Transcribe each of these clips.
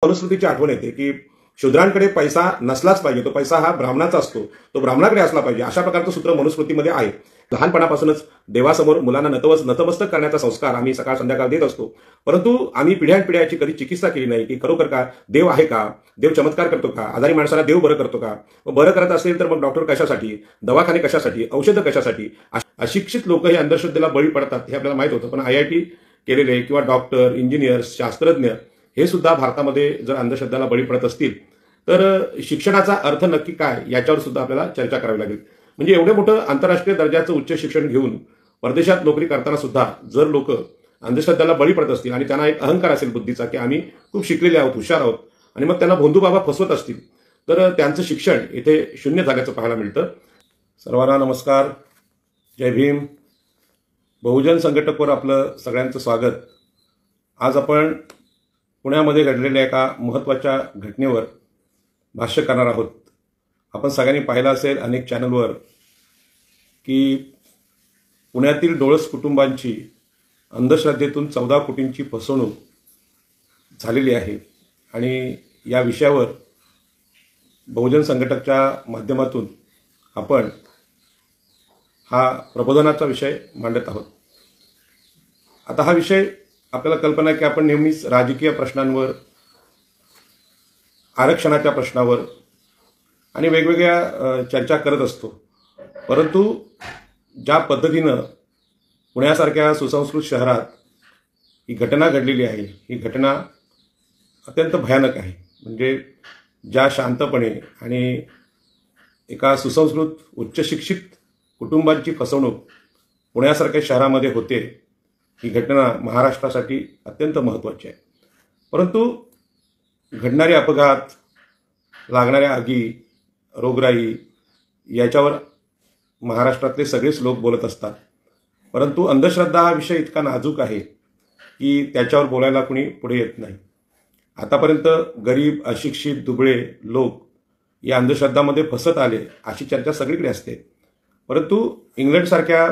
मनुस्मृतीची आठवण येते की शूद्रांकडे पैसा नसलाच पाहिजे, तो पैसा हा ब्राह्मणाचा असतो, तो ब्राह्मणाकडे असला पाहिजे, अशा प्रकारचं सूत्र मनुस्मृतीमध्ये आहे. लहानपणापासूनच देवासमोर मुलांना नतमस्तक करण्याचा संस्कार आम्ही सकाळ संध्याकाळ देत असतो. परंतु आम्ही पिढ्यानपिढ्या याची कधी चिकित्सा केली नाही की खरोखर का देव आहे का, देव चमत्कार करतो का, आजारी माणसाला देव बरं करतो का, बरं करत असेल तर मग डॉक्टर कशासाठी, दवाखाने कशासाठी, औषधं कशासाठी. अशिक्षित लोक हे अंधश्रद्धेला बळी पडतात हे आपल्याला माहित होतं. पण IIT केलेले किंवा डॉक्टर, इंजिनियर्स, शास्त्रज्ञ हे सुद्धा भारतामध्ये जर अंधश्रद्धेला बळी पडत असतील तर शिक्षणाचा अर्थ नक्की काय याच्यावर सुद्धा आपल्याला चर्चा करावी लागेल. म्हणजे एवढं मोठं आंतरराष्ट्रीय दर्जाचं उच्च शिक्षण घेऊन परदेशात नोकरी करताना सुद्धा जर लोक अंधश्रद्धेला बळी पडत असतील आणि त्यांना एक अहंकार असेल बुद्धीचा की आम्ही खूप शिकलेले आहोत, हुशार आहोत, आणि मग त्यांना भोंदू बाबा फसवत असतील तर त्यांचं शिक्षण इथे शून्य झाल्याचं पाहायला मिळतं. सर्वांना नमस्कार, जय भीम. बहुजन संघटकवर आपलं सगळ्यांचं स्वागत. आज आपण पुण्यामध्ये घडलेल्या एका महत्त्वाच्या घटनेवर भाष्य करणार आहोत. आपण सगळ्यांनी पाहिलं असेल अनेक चॅनलवर की पुण्यातील डोळस कुटुंबांची अंधश्रद्धेतून 14 कोटींची फसवणूक झालेली आहे. आणि या विषयावर बहुजन संघटकच्या माध्यमातून आपण हा प्रबोधनाचा विषय मांडत आहोत. आता हा विषय आपल्याला कल्पना आहे की आपण नेहमीच राजकीय प्रश्नांवर, आरक्षणाच्या प्रश्नावर आणि वेगवेगळ्या चर्चा करत असतो. परंतु ज्या पद्धतीनं पुण्यासारख्या सुसंस्कृत शहरात ही घटना घडलेली आहे, ही घटना अत्यंत भयानक आहे. म्हणजे ज्या शांतपणे आणि एका सुसंस्कृत उच्चशिक्षित कुटुंबांची फसवणूक पुण्यासारख्या शहरामध्ये होते, ही घटना महाराष्ट्रासाठी अत्यंत महत्त्वाची आहे. परंतु घडणारे अपघात, लागणाऱ्या आगी, रोगराई याच्यावर महाराष्ट्रातले सगळेच लोक बोलत असतात. परंतु अंधश्रद्धा हा विषय इतका नाजूक आहे की त्याच्यावर बोलायला कुणी पुढे येत नाही. आतापर्यंत गरीब, अशिक्षित, दुबळे लोक या अंधश्रद्धामध्ये फसत आले अशी चर्चा सगळीकडे असते. परंतु इंग्लंडसारख्या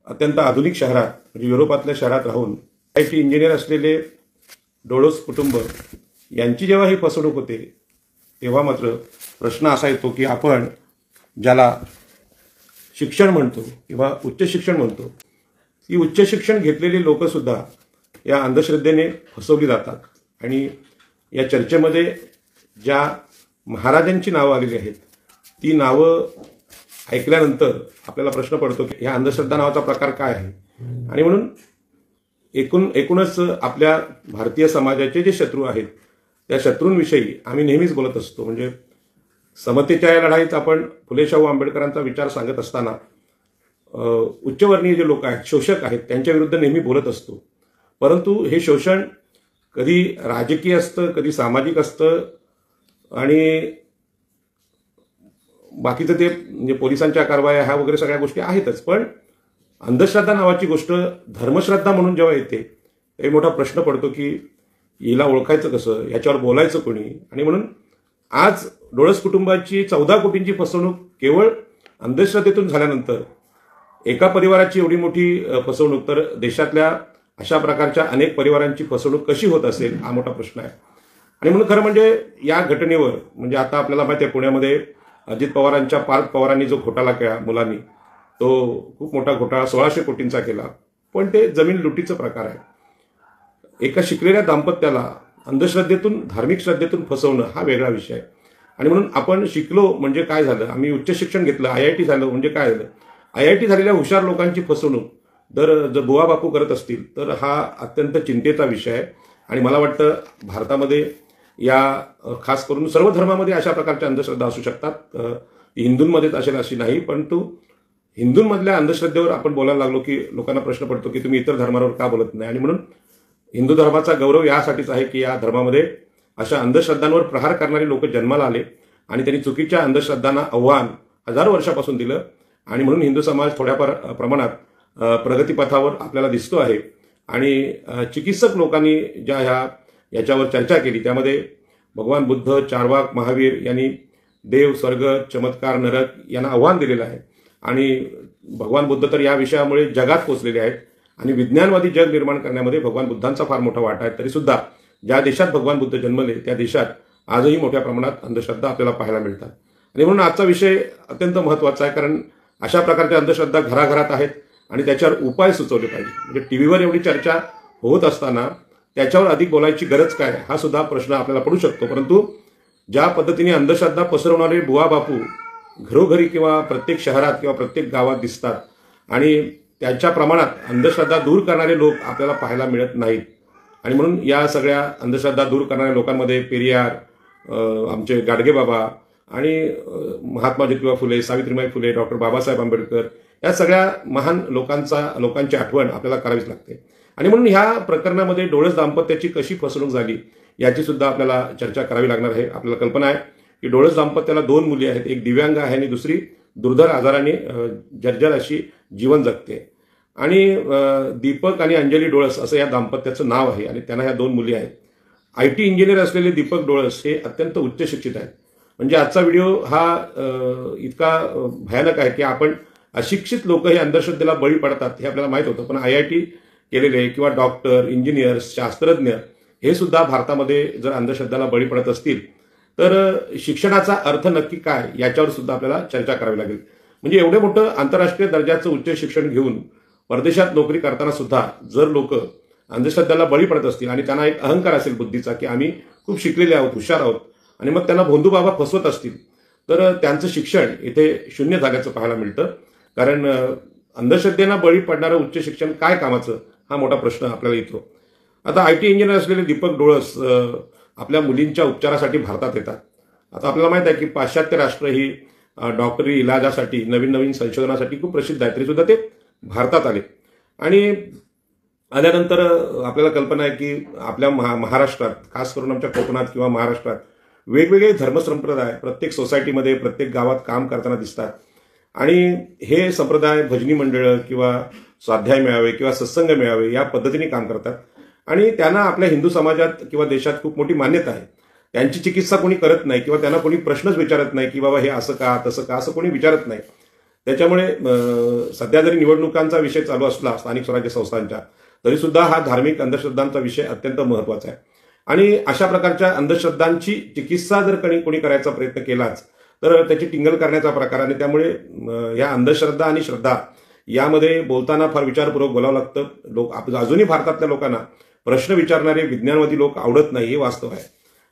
अत्यंत आधुनिक शहरात, म्हणजे युरोपातल्या शहरात राहून IIT इंजिनियर असलेले डोळस कुटुंब यांची जेव्हा ही फसवणूक होते तेव्हा मात्र प्रश्न असा येतो की आपण ज्याला शिक्षण म्हणतो किंवा उच्च शिक्षण म्हणतो, ही उच्च शिक्षण घेतलेली लोकंसुद्धा या अंधश्रद्धेने फसवली जातात. आणि या चर्चेमध्ये ज्या महाराजांची नावं आलेली आहेत ती नावं ऐकल्यानंतर आपल्याला प्रश्न पडतो की ह्या अंधश्रद्धा नावाचा प्रकार काय आहे. आणि म्हणून एकूणच आपल्या भारतीय समाजाचे जे शत्रू आहेत त्या शत्रूंविषयी आम्ही नेहमीच बोलत असतो. म्हणजे समतेच्या या लढाईत आपण फुले शाहू आंबेडकरांचा विचार सांगत असताना उच्चवर्णीय जे लोक आहेत, शोषक आहेत, त्यांच्या विरुद्ध नेहमी बोलत असतो. परंतु हे शोषण कधी राजकीय असतं, कधी सामाजिक असतं, आणि बाकीचं ते म्हणजे पोलिसांच्या कारवाया ह्या वगैरे सगळ्या गोष्टी आहेतच. पण अंधश्रद्धा नावाची गोष्ट धर्मश्रद्धा म्हणून जेव्हा येते एक मोठा प्रश्न पडतो की हिला ओळखायचं कसं, याच्यावर बोलायचं कोणी. आणि म्हणून आज डोळस कुटुंबाची 14 कोटींची फसवणूक केवळ अंधश्रद्धेतून झाल्यानंतर एका परिवाराची एवढी मोठी फसवणूक, तर देशातल्या अशा प्रकारच्या अनेक परिवारांची फसवणूक कशी होत असेल हा मोठा प्रश्न आहे. आणि म्हणून खरं म्हणजे या घटनेवर म्हणजे आता आपल्याला माहिती आहे पुण्यामध्ये अजित पवारांच्या पार्थ पवारांनी जो घोटाळा केला मुलांनी, तो खूप मोठा घोटाळा 1600 कोटींचा केला. पण ते जमीन लुटीचं प्रकार आहे. एका शिकलेल्या दाम्पत्याला अंधश्रद्धेतून, धार्मिक श्रद्धेतून फसवणं हा वेगळा विषय आहे. आणि म्हणून आपण शिकलो म्हणजे काय झालं, आम्ही उच्च शिक्षण घेतलं, IIT झालं म्हणजे काय झालं. IIT झालेल्या हुशार लोकांची फसवणूक जर बुवा बापू करत असतील तर हा अत्यंत चिंतेचा विषय आहे. आणि मला वाटतं भारतामध्ये या खास करून सर्व धर्मामध्ये अशा प्रकारच्या अंधश्रद्धा असू शकतात. हिंदूंमध्येच असेल अशी नाही, परंतु हिंदूंमधल्या अंधश्रद्धेवर आपण बोलायला लागलो की लोकांना प्रश्न पडतो की तुम्ही इतर धर्मांवर का बोलत नाही. आणि म्हणून हिंदू धर्माचा गौरव यासाठीच आहे की या धर्मामध्ये अशा अंधश्रद्धांवर प्रहार करणारे लोक जन्माला आले आणि त्यांनी चुकीच्या अंधश्रद्धांना आव्हान हजारो वर्षापासून दिलं. आणि म्हणून हिंदू समाज थोड्याफार प्रमाणात प्रगतीपथावर आपल्याला दिसतो आहे. आणि चिकित्सक लोकांनी ज्या याच्यावर चर्चा केली त्यामध्ये भगवान बुद्ध, चार्वाक, महावीर यांनी देव, स्वर्ग, चमत्कार, नरक यांना आव्हान दिलेलं आहे. आणि भगवान बुद्ध तर या विषयामुळे जगात पोचलेले आहेत आणि विज्ञानवादी जग निर्माण करण्यामध्ये भगवान बुद्धांचा फार मोठा वाटा आहे. तरी सुद्धा ज्या देशात भगवान बुद्ध जन्मले त्या देशात आजही मोठ्या प्रमाणात अंधश्रद्धा आपल्याला पाहायला मिळतात. आणि म्हणून आजचा विषय अत्यंत महत्त्वाचा आहे, कारण अशा प्रकारच्या अंधश्रद्धा घराघरात आहेत आणि त्याच्यावर उपाय सुचवले पाहिजे. म्हणजे टीव्हीवर एवढी चर्चा होत असताना त्याच्यावर अधिक बोलायची गरज काय, हा सुद्धा प्रश्न आपल्याला पडू शकतो. परंतु ज्या पद्धतीने अंधश्रद्धा पसरवणारे बुवा बापू घरोघरी किंवा प्रत्येक शहरात किंवा प्रत्येक गावात दिसतात आणि त्यांच्या प्रमाणात अंधश्रद्धा दूर करणारे लोक आपल्याला पाहायला मिळत नाहीत. आणि म्हणून या सगळ्या अंधश्रद्धा दूर करणाऱ्या लोकांमध्ये पेरियार, आमचे गाडगेबाबा आणि महात्मा ज्योतिबा फुले, सावित्रीबाई फुले, डॉक्टर बाबासाहेब आंबेडकर या सगळ्या महान लोकांची आठवण आपल्याला करावीच लागते. आणि म्हणून ह्या प्रकरणामध्ये डोळस दाम्पत्याची कशी फसवणूक झाली याची सुद्धा आपल्याला चर्चा करावी लागणार आहे. आपल्याला कल्पना आहे की डोळस दाम्पत्याला 2 मुली आहेत, एक दिव्यांग आहे आणि दुसरी दुर्धर आजाराने जर्जर अशी जीवन जगते. आणि दीपक आणि अंजली डोळस असं या दाम्पत्याचं नाव आहे आणि त्यांना ह्या 2 मुली आहेत. IT इंजिनियर असलेले दीपक डोळस हे अत्यंत उच्च शिक्षित आहेत. म्हणजे आजचा व्हिडिओ हा इतका भयानक आहे की आपण अशिक्षित लोक हे अंधश्रद्धेला बळी पडतात हे आपल्याला माहित होतं, पण IIT केलेले किंवा डॉक्टर, इंजिनियर्स, शास्त्रज्ञ हे सुद्धा भारतामध्ये जर अंधश्रद्धेला बळी पडत असतील तर शिक्षणाचा अर्थ नक्की काय याच्यावर सुद्धा आपल्याला चर्चा करावी लागेल. म्हणजे एवढे मोठं आंतरराष्ट्रीय दर्जाचं उच्च शिक्षण घेऊन परदेशात नोकरी करताना सुद्धा जर लोक अंधश्रद्धेला बळी पडत असतील आणि त्यांना एक अहंकार असेल बुद्धीचा की आम्ही खूप शिकलेले आहोत, हुशार आहोत, आणि मग त्यांना भोंदू बाबा फसवत असतील तर त्यांचं शिक्षण इथे शून्य झाल्याचं पाहायला मिळतं. कारण अंधश्रद्धेला बळी पडणारं उच्च शिक्षण काय कामाचं हा मोठा प्रश्न आपल्याला येतो. आता IT इंजिनियर असलेले दीपक डोळस आपल्या मुलींच्या उपचारासाठी भारतात येतात. आता आपल्याला माहित आहे की पाश्चात्य राष्ट्र ही डॉक्टरी इलाजासाठी नवीन संशोधनासाठी खूप प्रसिद्ध आहे, तरी सुद्धा ते भारतात आले. आणि आल्यानंतर आपल्याला कल्पना आहे की आपल्या महाराष्ट्रात, खास करून आमच्या कोकणात किंवा महाराष्ट्रात वेगवेगळे धर्मसंप्रदाय प्रत्येक सोसायटीमध्ये, प्रत्येक गावात काम करताना दिसतात. आणि हे संप्रदाय भजनी मंडळं किंवा स्वाध्याय मेळावे किंवा सत्संग मेळावे या पद्धतीने काम करतात आणि त्यांना आपल्या हिंदू समाजात किंवा देशात खूप मोठी मान्यता आहे. त्यांची चिकित्सा कोणी करत नाही किंवा त्यांना कोणी प्रश्नच विचारत नाही की बाबा हे असं का तसं का, असं कोणी विचारत नाही. त्याच्यामुळे सध्या जरी निवडणुकांचा विषय चालू असला स्थानिक स्वराज्य संस्थांच्या, तरी सुद्धा हा धार्मिक अंधश्रद्धांचा विषय अत्यंत महत्वाचा आहे. आणि अशा प्रकारच्या अंधश्रद्धांची चिकित्सा जर कोणी करायचा प्रयत्न केलाच तर त्याची टिंगल करण्याचा प्रकार, आणि त्यामुळे या अंधश्रद्धा आणि श्रद्धा यामध्ये बोलताना फार विचारपूर्वक बोलावं लागतं. लोक अजूनही भारतातल्या लोकांना प्रश्न विचारणारे विज्ञानवादी लोक आवडत नाही, हे वास्तव आहे.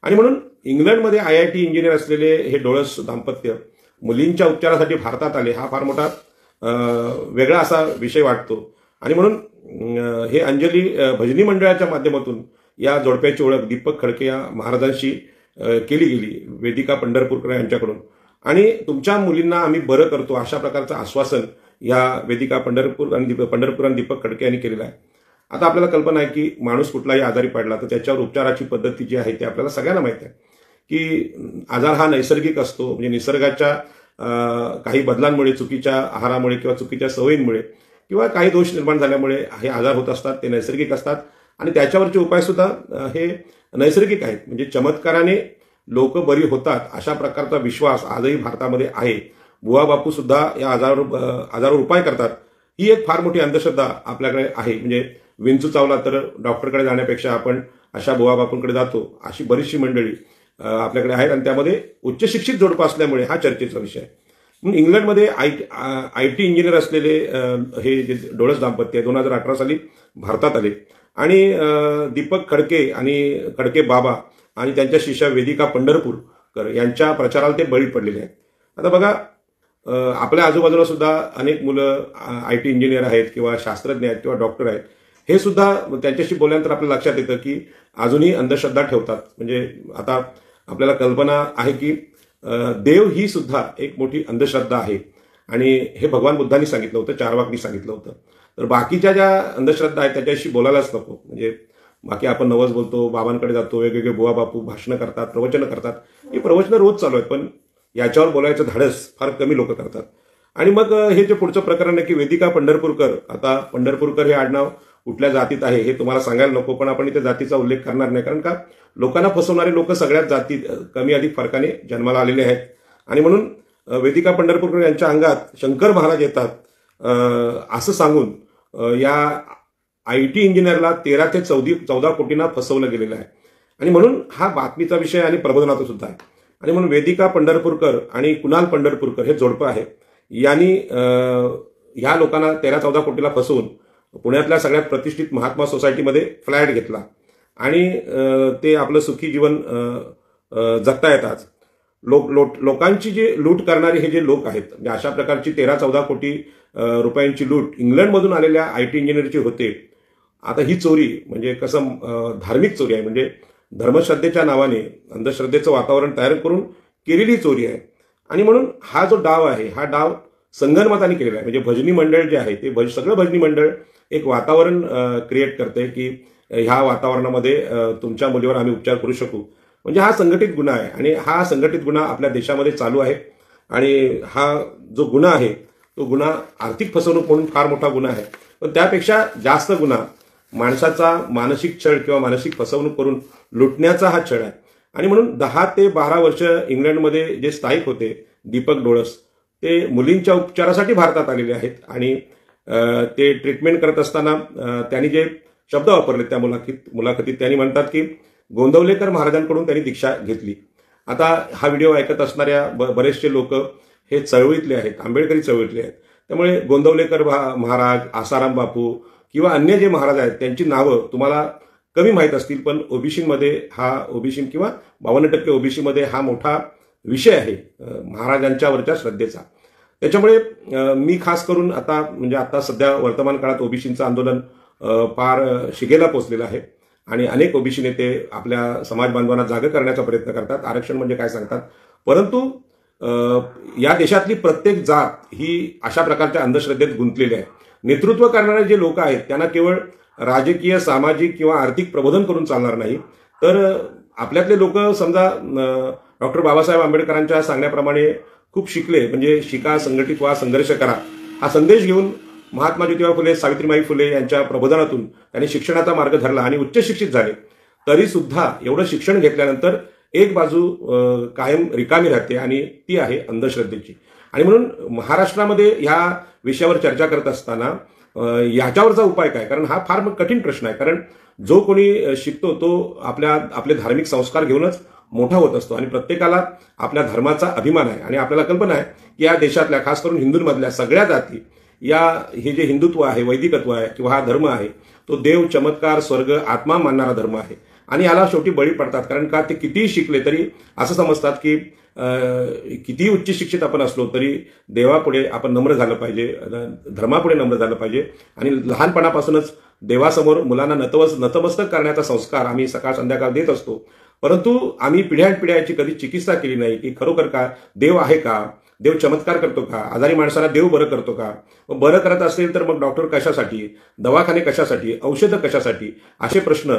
आणि म्हणून इंग्लंडमध्ये IIT इंजिनियर असलेले हे डोळस दाम्पत्य मुलींच्या उपचारासाठी भारतात आले, हा फार मोठा वेगळा असा विषय वाटतो. आणि म्हणून हे अंजली भजनी मंडळाच्या माध्यमातून या जोडप्याची ओळख दीपक खडके या महाराजांशी केली गेली, वेदिका पंढरपूरकर यांच्याकडून. आणि तुमच्या मुलींना आम्ही बरं करतो अशा प्रकारचं आश्वासन या वेदिका पंढरपूर आणि दीपक खडके यांनी केलेलं आहे. आता आपल्याला कल्पना आहे की माणूस कुठलाही आजारी पडला तर त्याच्यावर उपचाराची पद्धती जी आहे ती आपल्याला सगळ्यांना माहिती आहे की आजार हा नैसर्गिक असतो. म्हणजे निसर्गाच्या काही बदलांमुळे, चुकीच्या आहारामुळे किंवा चुकीच्या सवयींमुळे किंवा काही दोष निर्माण झाल्यामुळे हे आजार होत असतात, ते नैसर्गिक असतात आणि त्याच्यावरचे उपाय सुद्धा हे नैसर्गिक आहेत. म्हणजे चमत्काराने लोक बरी होतात अशा प्रकारचा विश्वास आजही भारतामध्ये आहे. बुवा बापू सुद्धा या आजारावर उपाय करतात. ही एक फार मोठी अंधश्रद्धा आपल्याकडे आहे. म्हणजे विंचू चावला तर डॉक्टरकडे जाण्यापेक्षा आपण अशा बुवा बापूंकडे जातो, अशी बरीचशी मंडळी आपल्याकडे आहेत आणि त्यामध्ये उच्च शिक्षित जोडपं असल्यामुळे हा चर्चेचा विषय आहे. म्हणून इंग्लंडमध्ये IT इंजिनियर असलेले हे जे डोळस दाम्पत्य 2018 साली भारतात आले आणि दीपक खडके आणि खडके बाबा आणि त्यांच्या शिष्या वेदिका पंढरपूरकर यांच्या प्रचाराला ते बळी पडलेले आहेत. आता बघा, आपल्या आजूबाजूला सुद्धा अनेक मुलं IT इंजिनियर आहेत किंवा शास्त्रज्ञ आहेत किंवा डॉक्टर आहेत. हे सुद्धा त्यांच्याशी बोलल्यानंतर आपल्या लक्षात येतं की अजूनही अंधश्रद्धा ठेवतात. म्हणजे आता आपल्याला कल्पना आहे की देव ही सुद्धा एक मोठी अंधश्रद्धा आहे आणि हे भगवान बुद्धांनी सांगितलं होतं, चारवाकनी सांगितलं होतं. तर बाकीच्या ज्या अंधश्रद्धा आहेत त्याच्याशी बोलायलाच नको. म्हणजे बाकी आपण नवस बोलतो, बाबांकडे जातो, वेगवेगळे बुवा बापू भाषणं करतात, प्रवचनं करतात. ही प्रवचनं रोज चालू आहेत, पण याच्यावर बोलायचं धाडस फार कमी लोक करतात. आणि मग हे जे पुढचं प्रकरण आहे की वेदिका पंढरपूरकर, आता पंढरपूरकर हे आडनाव कुठल्या जातीत आहे हे तुम्हाला सांगायला नको, पण आपण इथे जातीचा उल्लेख करणार नाही, कारण का लोकांना फसवणारे लोक सगळ्याच जाती कमी अधिक फरकाने जन्माला आलेले आहेत. आणि म्हणून वेदिका पंढरपूरकर यांच्या अंगात शंकर महाराज येतात असं सांगून या IT इंजिनियरला 13 ते 14 कोटींना फसवलं गेलेलं आहे. आणि म्हणून हा बातमीचा विषय आणि प्रबोधनाचा सुद्धा आहे. आणि म्हणून वेदिका पंढरपूरकर आणि कुणाल पंढरपूरकर हे जोडपं आहे. यांनी ह्या लोकांना 13-14 कोटीला फसवून पुण्यातल्या सगळ्यात प्रतिष्ठित महात्मा सोसायटीमध्ये फ्लॅट घेतला आणि ते आपलं सुखी जीवन जगतायत आज. लोकांची जे लूट करणारे हे जे लोक आहेत, म्हणजे अशा प्रकारची 13-14 कोटी रुपयांची लूट इंग्लंडमधून आलेल्या IT इंजिनियरची होते. आता ही चोरी म्हणजे कसं धार्मिक चोरी आहे, म्हणजे धर्मश्रद्धेच्या नावाने अंधश्रद्धेचं वातावरण तयार करून केलेली चोरी आहे. आणि म्हणून हा जो डाव आहे, हा डाव संगनमताने केलेला आहे. म्हणजे भजनी मंडळ जे आहे ते सगळं भजनी मंडळ एक वातावरण क्रिएट करते की ह्या वातावरणामध्ये तुमच्या मुलीवर आम्ही उपचार करू शकू. म्हणजे हा संघटित गुन्हा आहे आणि हा संघटित गुन्हा आपल्या देशामध्ये चालू आहे. आणि हा जो गुन्हा आहे तो गुन्हा आर्थिक फसवणूक म्हणून फार मोठा गुन्हा आहे. पण त्यापेक्षा जास्त गुन्हा माणसाचा मानसिक छळ किंवा मानसिक फसवणूक करून लुटण्याचा हा छळ आहे. आणि म्हणून 10 ते 12 वर्ष इंग्लंडमध्ये जे स्थायिक होते दीपक डोळस, ते मुलींच्या उपचारासाठी भारतात आलेले आहेत. आणि ते ट्रीटमेंट करत असताना त्यांनी जे शब्द वापरले त्या मुलाखतीत त्यांनी म्हणतात की गोंदवलेकर महाराजांकडून त्यांनी दीक्षा घेतली. आता हा व्हिडिओ ऐकत असणाऱ्या बरेचसे लोक हे चळवळीतले आहेत, आंबेडकरी चळवळीतले आहेत. त्यामुळे गोंदवलेकर महाराज, आसाराम बापू किंवा अन्य जे महाराज आहेत त्यांची नावं तुम्हाला कमी माहीत असतील, पण ओबीसीमध्ये हा ओबीसी किंवा 52% ओबीसीमध्ये हा मोठा विषय आहे महाराजांच्यावरच्या श्रद्धेचा. त्याच्यामुळे मी खास करून आता सध्या वर्तमान काळात ओबीसींचं आंदोलन फार शिगेला पोचलेलं आहे आणि अनेक ओबीसी नेते आपल्या समाज बांधवांना जागे करण्याचा प्रयत्न करतात. आरक्षण म्हणजे काय सांगतात. परंतु या देशातली प्रत्येक जात ही अशा प्रकारच्या अंधश्रद्धेत गुंतलेली आहे. नेतृत्व करणारे जे लोक आहेत त्यांना केवळ राजकीय, सामाजिक किंवा आर्थिक प्रबोधन करून चालणार नाही, तर आपल्यातले लोक समजा डॉक्टर बाबासाहेब आंबेडकरांच्या सांगण्याप्रमाणे खूप शिकले, म्हणजे शिका, संघटित व्हा, संघर्ष करा हा संदेश घेऊन महात्मा ज्योतिबा फुले, सावित्रीबाई फुले यांच्या प्रबोधनातून त्यांनी शिक्षणाचा मार्ग धरला आणि उच्च शिक्षित झाले. तरी सुद्धा एवढं शिक्षण घेतल्यानंतर एक बाजू कायम रिकामी राहते आणि ती आहे अंधश्रद्धेची. आणि म्हणून महाराष्ट्रामध्ये ह्या विषयावर चर्चा करत असताना याच्यावरचा उपाय काय, कारण हा फार कठीण प्रश्न आहे. कारण जो कोणी शिकतो तो आपले धार्मिक संस्कार घेऊनच मोठा होत असतो आणि प्रत्येकाला आपल्या धर्माचा अभिमान आहे. आणि आपल्याला कल्पना आहे की या देशातल्या खास करून हिंदूंमधल्या सगळ्या जाती हे जे हिंदुत्व आहे, वैदिकत्व आहे किंवा हा धर्म आहे तो देव, चमत्कार, स्वर्ग, आत्मा मानणारा धर्म आहे. आणि याला शेवटी बळी पडतात. कारण का, ते कितीही शिकले तरी असं समजतात की कितीही उच्च शिक्षित आपण असलो तरी देवापुढे आपण नम्र झालं पाहिजे, धर्मापुढे नम्र झालं पाहिजे. आणि लहानपणापासूनच देवासमोर मुलांना नतमस्तक करण्याचा संस्कार आम्ही सकाळ संध्याकाळ देत असतो. परंतु आम्ही पिढ्यानपिढ्याची कधी चिकित्सा केली नाही की खरोखर का देव आहे का, देव चमत्कार करतो का, आजारी माणसाला देव बरं करतो का, बरं करत असेल तर मग डॉक्टर कशासाठी, दवाखाने कशासाठी, औषधं कशासाठी, असे प्रश्न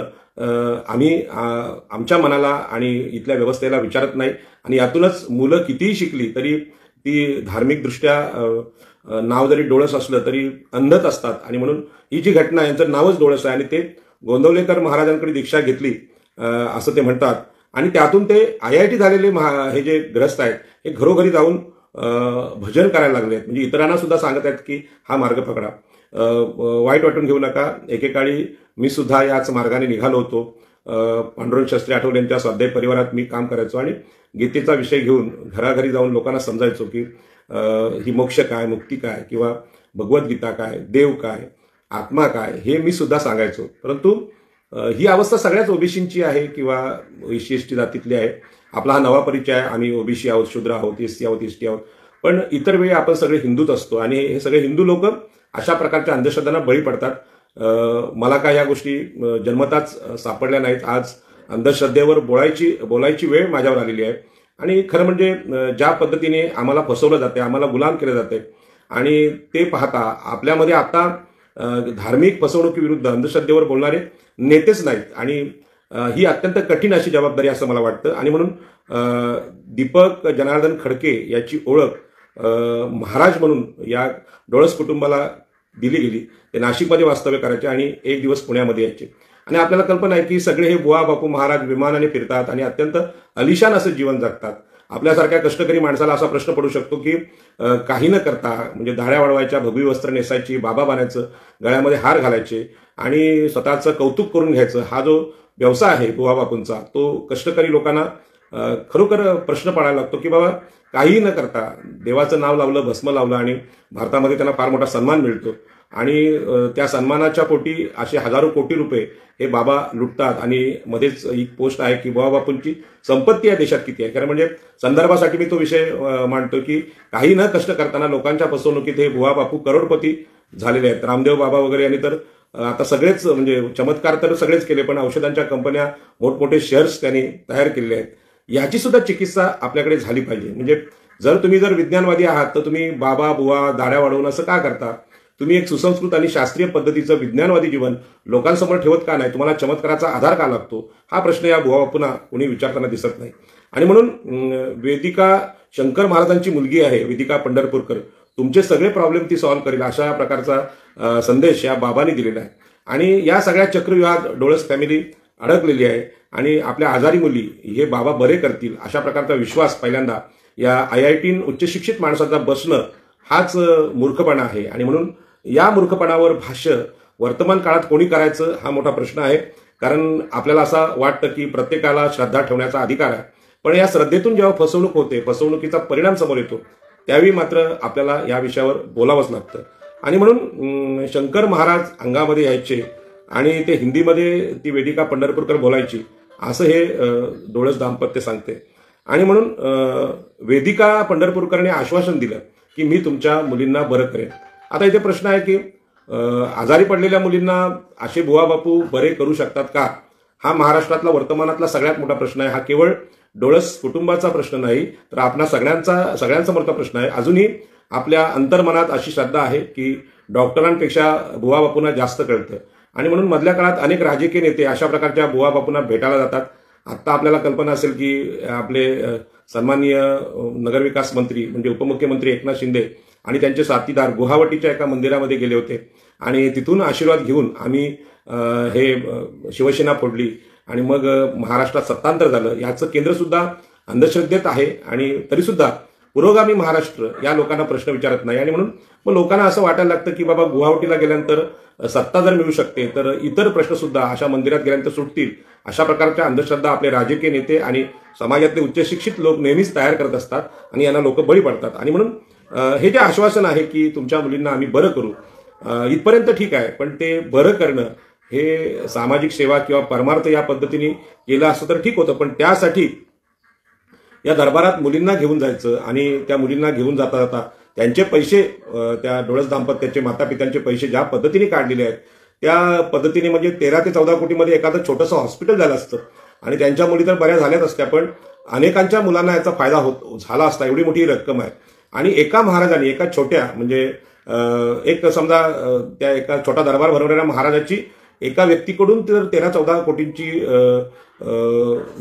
आम्ही आमच्या मनाला आणि इथल्या व्यवस्थेला विचारत नाही. आणि यातूनच मुलं कितीही शिकली तरी ती धार्मिकदृष्ट्या नाव जरी डोळस असलं तरी अंधच असतात. आणि म्हणून ही जी घटना, यांचं नावच डोळस आहे आणि ते गोंदवलेकर महाराजांकडे दीक्षा घेतली असं ते म्हणतात. आणि त्यातून ते IIT झालेले हे जे ग्रस्त आहेत हे घरोघरी जाऊन भजन करायला लागले आहेत. म्हणजे इतरांना सुद्धा सांगत आहेत की हा मार्ग पकडा, वाईट वाटून घेऊ नका. एकेकाळी मी सुद्धा याच मार्गाने निघालो होतो. पांडुरंग शास्त्री आठवले यांच्या स्वाध्याय परिवारात मी काम करायचो आणि गीतेचा विषय घेऊन घराघरी जाऊन लोकांना समजायचो की ही मोक्ष काय, मुक्ती काय किंवा भगवद्गीता काय, देव काय, आत्मा काय, हे मी सुद्धा सांगायचो. परंतु ही अवस्था सगळ्याच ओबीसींची आहे किंवा SC/ST जातीतली आहे. आपला हा नवा परिचय आहे, आम्ही ओबीसी आहोत, शूद्र आहोत, SC आहोत, ST आहोत. पण इतर वेळी आपण सगळे हिंदूच असतो आणि हे सगळे हिंदू लोक अशा प्रकारच्या अंधश्रद्धांना बळी पडतात. मला काय या गोष्टी जन्मताच सापडल्या नाहीत. आज अंधश्रद्धेवर बोलायची वेळ माझ्यावर आलेली आहे. आणि खरं म्हणजे ज्या पद्धतीने आम्हाला फसवलं जाते, आम्हाला गुलाम केलं जाते आणि ते पाहता आपल्यामध्ये आता धार्मिक फसवणुकीविरुद्ध अंधश्रद्धेवर बोलणारे नेतेच नाहीत. आणि ही अत्यंत कठीण अशी जबाबदारी असं मला वाटतं. आणि म्हणून दीपक जनार्दन खडके याची ओळख महाराज म्हणून या डोळस कुटुंबाला दिली गेली. ते नाशिकमध्ये वास्तव्य करायचे आणि एक दिवस पुण्यामध्ये यायचे. आणि आपल्याला कल्पना आहे की सगळे हे बुवा बापू महाराज विमानाने फिरतात आणि अत्यंत अलिशान असं जीवन जगतात. आपल्यासारख्या कष्टकरी माणसाला असा प्रश्न पडू शकतो की काही न करता म्हणजे दाढ्या वाढवायच्या, भगवी वस्त्र नेसायची, बाबा बनायचं, गळ्यामध्ये हार घालायचे आणि स्वतःचं कौतुक करून घ्यायचं, हा जो व्यवसाय आहे बुवा बापूंचा, तो कष्टकरी लोकांना खरोखर प्रश्न पडायला लागतो की बाबा काही न करता देवाचं नाव लावलं, भस्म लावलं आणि भारतामध्ये त्यांना फार मोठा सन्मान मिळतो आणि त्या सन्मानाच्या पोटी असे हजारो कोटी रुपये हे बाबा लुटतात. आणि मध्येच एक पोस्ट आहे की बुवा बापूंची संपत्ती या देशात किती आहे. खरं म्हणजे संदर्भासाठी मी तो विषय मांडतो की काही न कष्ट करताना लोकांच्या फसवणुकीत हे बुवा बापू करोडपती झालेले आहेत. रामदेव बाबा वगैरे यांनी तर आता सगळेच म्हणजे चमत्कार तर सगळेच केले, पण औषधांच्या कंपन्या, मोठमोठे शेअर्स त्यांनी तयार केलेले आहेत. याची सुद्धा चिकित्सा आपल्याकडे झाली पाहिजे. म्हणजे जर विज्ञानवादी आहात तर तुम्ही बाबा बुवा दाढ्या वाढवून असं का करता? तुम्ही एक सुसंस्कृत आणि शास्त्रीय पद्धतीचं विज्ञानवादी जीवन लोकांसमोर ठेवत का नाही? तुम्हाला चमत्काराचा आधार का लागतो? हा प्रश्न या बुवा बापूंना कोणी विचारताना दिसत नाही. आणि म्हणून वेदिका शंकर महाराजांची मुलगी आहे, वेदिका पंढरपूरकर, तुमचे सगळे प्रॉब्लेम ती सॉल्व्ह करेल अशा प्रकारचा संदेश या बाबांनी दिलेला आहे. आणि या सगळ्या चक्रव्यूहात डोळस फॅमिली अडकलेली आहे आणि आपल्या आजारी मुली हे बाबा बरे करतील अशा प्रकारचा विश्वास पहिल्यांदा या IIT उच्च शिक्षित माणसाचा बसणं हाच मूर्खपणा आहे. आणि म्हणून या मूर्खपणावर भाष्य वर्तमान काळात कोणी करायचं हा मोठा प्रश्न आहे. कारण आपल्याला असं वाटतं की प्रत्येकाला श्रद्धा ठेवण्याचा अधिकार आहे, पण या श्रद्धेतून जेव्हा फसवणूक होते, फसवणुकीचा परिणाम समोर येतो, त्यावेळी मात्र आपल्याला या विषयावर बोलावंच लागतं. आणि म्हणून शंकर महाराज अंगामध्ये यायचे आणि ते हिंदीमध्ये ती वेदिका पंढरपूरकर बोलायची असं हे डोळस दाम्पत्य सांगते. आणि म्हणून वेदिका पंढरपूरकरने आश्वासन दिलं की मी तुमच्या मुलींना बरं करेन. आता इथे प्रश्न आहे की आजारी पडलेल्या मुलींना असे बुवा बापू बरे करू शकतात का? हा महाराष्ट्रातला वर्तमानातला सगळ्यात मोठा प्रश्न आहे. हा केवळ डोळस कुटुंबाचा प्रश्न नाही, तर आपला सगळ्यांसमोरचा प्रश्न आहे. अजूनही आपल्या अंतर्मनात अशी श्रद्धा आहे की डॉक्टरांपेक्षा बुवा बापूंना जास्त कळतं. आणि म्हणून मधल्या काळात अनेक राजकीय नेते अशा प्रकारच्या बुवा बापूंना भेटायला जातात. आत्ता आपल्याला कल्पना असेल की आपले सन्माननीय नगरविकास मंत्री म्हणजे उपमुख्यमंत्री एकनाथ शिंदे आणि त्यांचे साथीदार गुवाहाटीच्या एका मंदिरामध्ये गेले होते आणि तिथून आशीर्वाद घेऊन आम्ही हे शिवसेना फोडली आणि मग महाराष्ट्रात सत्तांतर झालं. याचं केंद्र सुद्धा अंधश्रद्धेत आहे आणि तरीसुद्धा पुरोगामी महाराष्ट्र या लोकांना प्रश्न विचारत नाही. आणि म्हणून मग लोकांना असं वाटायला लागतं की बाबा गुवाहाटीला गेल्यानंतर सत्ता जर मिळू शकते तर इतर प्रश्न सुद्धा अशा मंदिरात गेल्यानंतर सुटतील. अशा प्रकारच्या अंधश्रद्धा आपले राजकीय नेते आणि समाजातले उच्च शिक्षित लोक नेहमीच तयार करत असतात आणि यांना लोक बळी पडतात. आणि म्हणून हे जे आश्वासन आहे की तुमच्या मुलींना आम्ही बरं करू, इथपर्यंत ठीक आहे, पण ते बरं करणं हे सामाजिक सेवा किंवा परमार्थ या पद्धतीने केलं असतं तर ठीक होतं. पण त्यासाठी या दरबारात मुलींना घेऊन जायचं आणि त्या मुलींना घेऊन जाता जाता त्यांचे पैसे, त्या डोळस दाम्पत्याचे मातापित्यांचे पैसे ज्या पद्धतीने काढलेले आहेत त्या पद्धतीने म्हणजे 13 ते 14 कोटीमध्ये एखादं छोटंसं हॉस्पिटल झालं असतं आणि त्यांच्या मुली तर बऱ्या झाल्याच असत्या, पण अनेकांच्या मुलांना याचा फायदा झाला असता. एवढी मोठी रक्कम आहे. आणि एका महाराजांनी एका छोट्या म्हणजे एक समजा त्या एका छोटा दरबार भरवणाऱ्या महाराजाची एका व्यक्तीकडून तर 13-14 कोटींची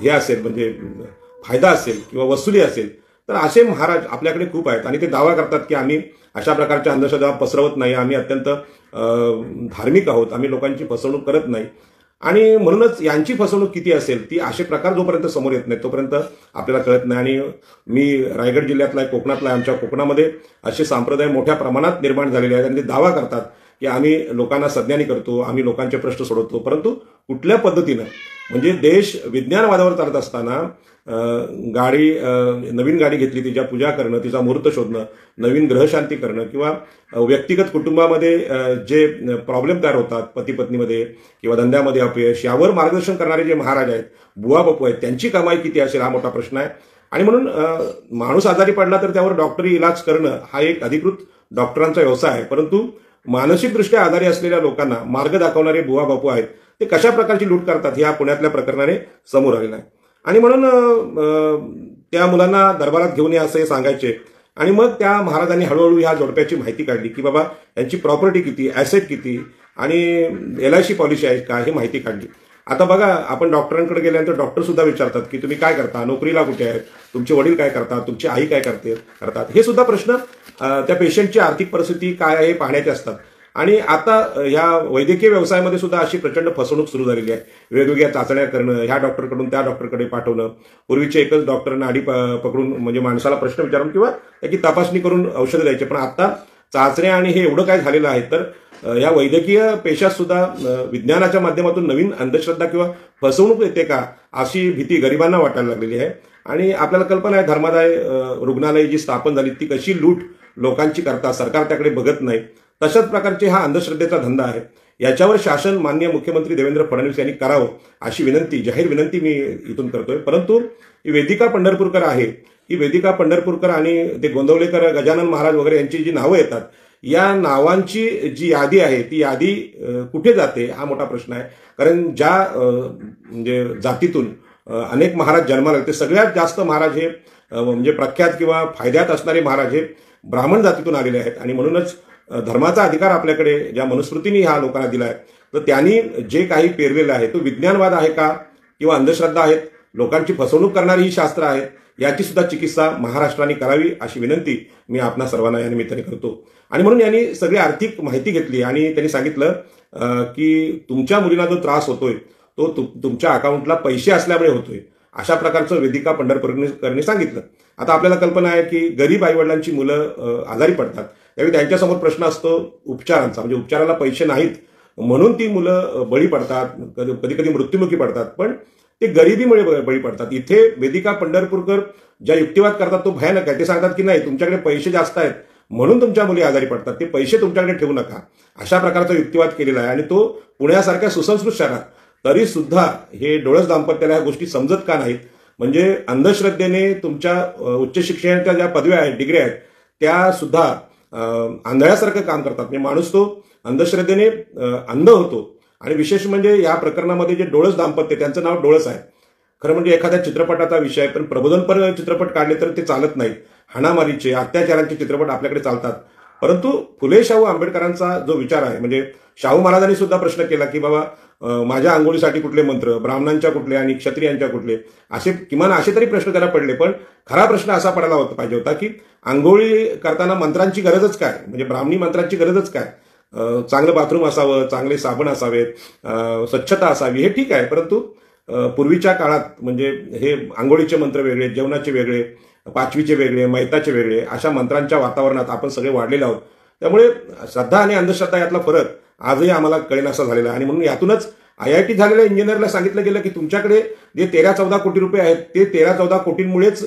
हे असेल म्हणजे फायदा असेल किंवा वसुली असेल, तर असे महाराज आपल्याकडे खूप आहेत. आणि ते दावा करतात की आम्ही अशा प्रकारच्या अंधश्रद्धा पसरवत नाही, आम्ही अत्यंत धार्मिक आहोत, आम्ही लोकांची फसवणूक करत नाही. आणि म्हणूनच यांची फसवणूक किती असेल ती असे प्रकार जोपर्यंत समोर येत नाही तोपर्यंत आपल्याला कळत नाही. आणि मी रायगड जिल्ह्यातला आहे, कोकणातला आहे, आमच्या कोकणामध्ये असे संप्रदाय मोठ्या प्रमाणात निर्माण झालेले आहेत आणि ते दावा करतात की आम्ही लोकांना सज्ञानी करतो, आम्ही लोकांचे प्रश्न सोडवतो. परंतु कुठल्या पद्धतीनं म्हणजे देश विज्ञानवादावर चालत असताना नवीन गाडी घेतली, तिच्या पूजा करणं, तिचा मुहूर्त शोधणं, नवीन ग्रहशांती करणं किंवा व्यक्तिगत कुटुंबामध्ये जे प्रॉब्लेम तयार होतात पती पत्नीमध्ये किंवा धंद्यामध्ये अपयश, यावर मार्गदर्शन करणारे जे महाराज आहेत, बुवा बापू आहेत, त्यांची कमाई किती असेल हा मोठा प्रश्न आहे. आणि म्हणून माणूस आजारी पडला तर त्यावर डॉक्टरी इलाज करणं हा एक अधिकृत डॉक्टरांचा व्यवसाय आहे. परंतु मानसिकदृष्ट्या आजारी असलेल्या लोकांना मार्ग दाखवणारे बुवा बापू आहेत, ते कशा प्रकारची लूट करतात ह्या पुण्यातल्या प्रकरणाने समोर आलेला आहे. आणि म्हणून त्या मुलांना दरबारात घेऊन या असे सांगायचे. आणि मग त्या महाराजांनी हळूहळू ह्या जोडप्याची माहिती काढली की बाबा यांची प्रॉपर्टी किती, ॲसेट किती आणि LIC पॉलिसी आहे का, हे माहिती काढली. आता बघा, आपण डॉक्टरांकडे गेल्यानंतर डॉक्टर सुद्धा विचारतात की तुम्ही काय करता, नोकरीला कुठे आहेत, तुमचे वडील काय करतात, तुमची आई काय करतात, हे सुद्धा प्रश्न त्या पेशंटची आर्थिक परिस्थिती काय आहे पाहण्याचे असतात. आणि आता ह्या वैद्यकीय व्यवसायामध्ये सुद्धा अशी प्रचंड फसवणूक सुरू झालेली आहे. वेगवेगळ्या चाचण्या करणं, ह्या डॉक्टरकडून त्या डॉक्टरकडे पाठवणं. पूर्वीचे एकच डॉक्टर नाडी पकडून म्हणजे माणसाला प्रश्न विचारून किंवा त्याची तपासणी करून औषधं द्यायचे, पण आता चाचण्या आणि हे एवढं काय झालेलं आहे तर या वैद्यकीय पेशात सुद्धा विज्ञानाच्या माध्यमातून नवीन अंधश्रद्धा किंवा फसवणूक येते का अशी भीती गरिबांना वाटायला लागलेली आहे. आणि आपल्याला कल्पना आहे धर्मादाय रुग्णालय जी स्थापन झाली ती कशी लूट लोकांची करतात, सरकार त्याकडे बघत नाही. तशाच प्रकारचे हा अंधश्रद्धेचा धंदा आहे. याच्यावर शासन माननीय मुख्यमंत्री देवेंद्र फडणवीस यांनी करावं अशी विनंती, जाहीर विनंती मी इथून करतोय. परंतु ही वेदिका पंढरपूरकर आहे, ही वेदिका पंढरपूरकर आणि ते गोंदवलेकर, गजानन महाराज वगैरे यांची जी नावं येतात, या नावांची जी यादी आहे ती यादी कुठे जाते हा मोठा प्रश्न आहे. कारण ज्या म्हणजे जातीतून अनेक महाराज जन्माला आले ते सगळ्यात जास्त महाराज हे म्हणजे प्रख्यात किंवा फायद्यात असणारे महाराज हे ब्राह्मण जातीतून आलेले आहेत. आणि म्हणूनच धर्माचा अधिकार आपल्याकडे ज्या मनुस्मृतीने ह्या लोकांना दिला आहे, तर त्यांनी जे काही पेरलेलं आहे तो विज्ञानवाद आहे का किंवा अंधश्रद्धा आहेत, लोकांची फसवणूक करणारी ही शास्त्र आहेत, याची सुद्धा चिकित्सा महाराष्ट्राने करावी अशी विनंती मी आपणा सर्वांना या निमित्ताने करतो. आणि म्हणून यांनी सगळी आर्थिक माहिती घेतली आणि त्यांनी सांगितलं की तुमच्या मुलींना जो त्रास होतोय तो तुमच्या अकाउंटला पैसे असल्यामुळे होतोय, अशा प्रकारचं वेदिका पंढरपूरकरने सांगितलं. आता आपल्याला कल्पना आहे की गरीब आईवडिलांची मुलं आजारी पडतात त्यावेळी त्यांच्यासमोर प्रश्न असतो उपचारांचा, म्हणजे उपचाराला पैसे नाहीत म्हणून ती मुलं बळी पडतात, कधी कधी मृत्युमुखी पडतात, पण ते गरिबीमुळे बळी पडतात. इथे वेदिका पंढरपूरकर ज्या युक्तिवाद करतात तो भयानक आहे. ते सांगतात की नाही तुमच्याकडे पैसे जास्त आहेत म्हणून तुमच्या मुली आजारी पडतात, ते पैसे तुमच्याकडे ठेवू नका, अशा प्रकारचा युक्तिवाद केलेला आहे. आणि तो पुण्यासारख्या सुसंस्कृत शहरात तरी सुद्धा हे डोळस दाम्पत्याला ह्या गोष्टी समजत का नाहीत. म्हणजे अंधश्रद्धेने तुमच्या उच्च शिक्षणाच्या ज्या पदव्या आहेत, डिग्री आहेत, त्या सुद्धा आंधळ्यासारखं काम करतात. म्हणजे माणूस तो अंधश्रद्धेने अंध होतो. आणि विशेष म्हणजे या प्रकरणामध्ये जे डोळस दाम्पत्य, त्यांचं नाव डोळस आहे. खरं म्हणजे एखाद्या चित्रपटाचा विषय, पण प्रबोधनपर चित्रपट काढले तर ते चालत नाहीत. हाणामारीचे, अत्याचारांचे चित्रपट आपल्याकडे चालतात. परंतु फुले शाहू आंबेडकरांचा जो विचार आहे, म्हणजे शाहू महाराजांनी सुद्धा प्रश्न केला की बाबा माझ्या आंघोळीसाठी कुठले मंत्र, ब्राह्मणांच्या कुठले आणि क्षत्रियांच्या कुठले, असे किमान असे तरी प्रश्न त्याला पडले. पण खरा प्रश्न असा पडायला पाहिजे होता की आंघोळी करताना मंत्रांची गरजच काय, म्हणजे ब्राह्मणी मंत्रांची गरजच काय, चांगलं बाथरूम असावं, चांगले साबण असावेत, स्वच्छता असावी, हे ठीक आहे. परंतु पूर्वीच्या काळात म्हणजे हे आंघोळीचे मंत्र वेगळे, जेवणाचे वेगळे, पाचवीचे वेगळे, मैताचे वेगळे, अशा मंत्रांच्या वातावरणात आपण सगळे वाढलेले आहोत. त्यामुळे श्रद्धा आणि अंधश्रद्धा यातला फरक आजही आम्हाला कळेनासा झालेला आहे. आणि म्हणून यातूनच IIT झालेल्या इंजिनियरला सांगितलं गेलं की तुमच्याकडे जे 13-14 कोटी रुपये आहेत ते 13-14 कोटींमुळेच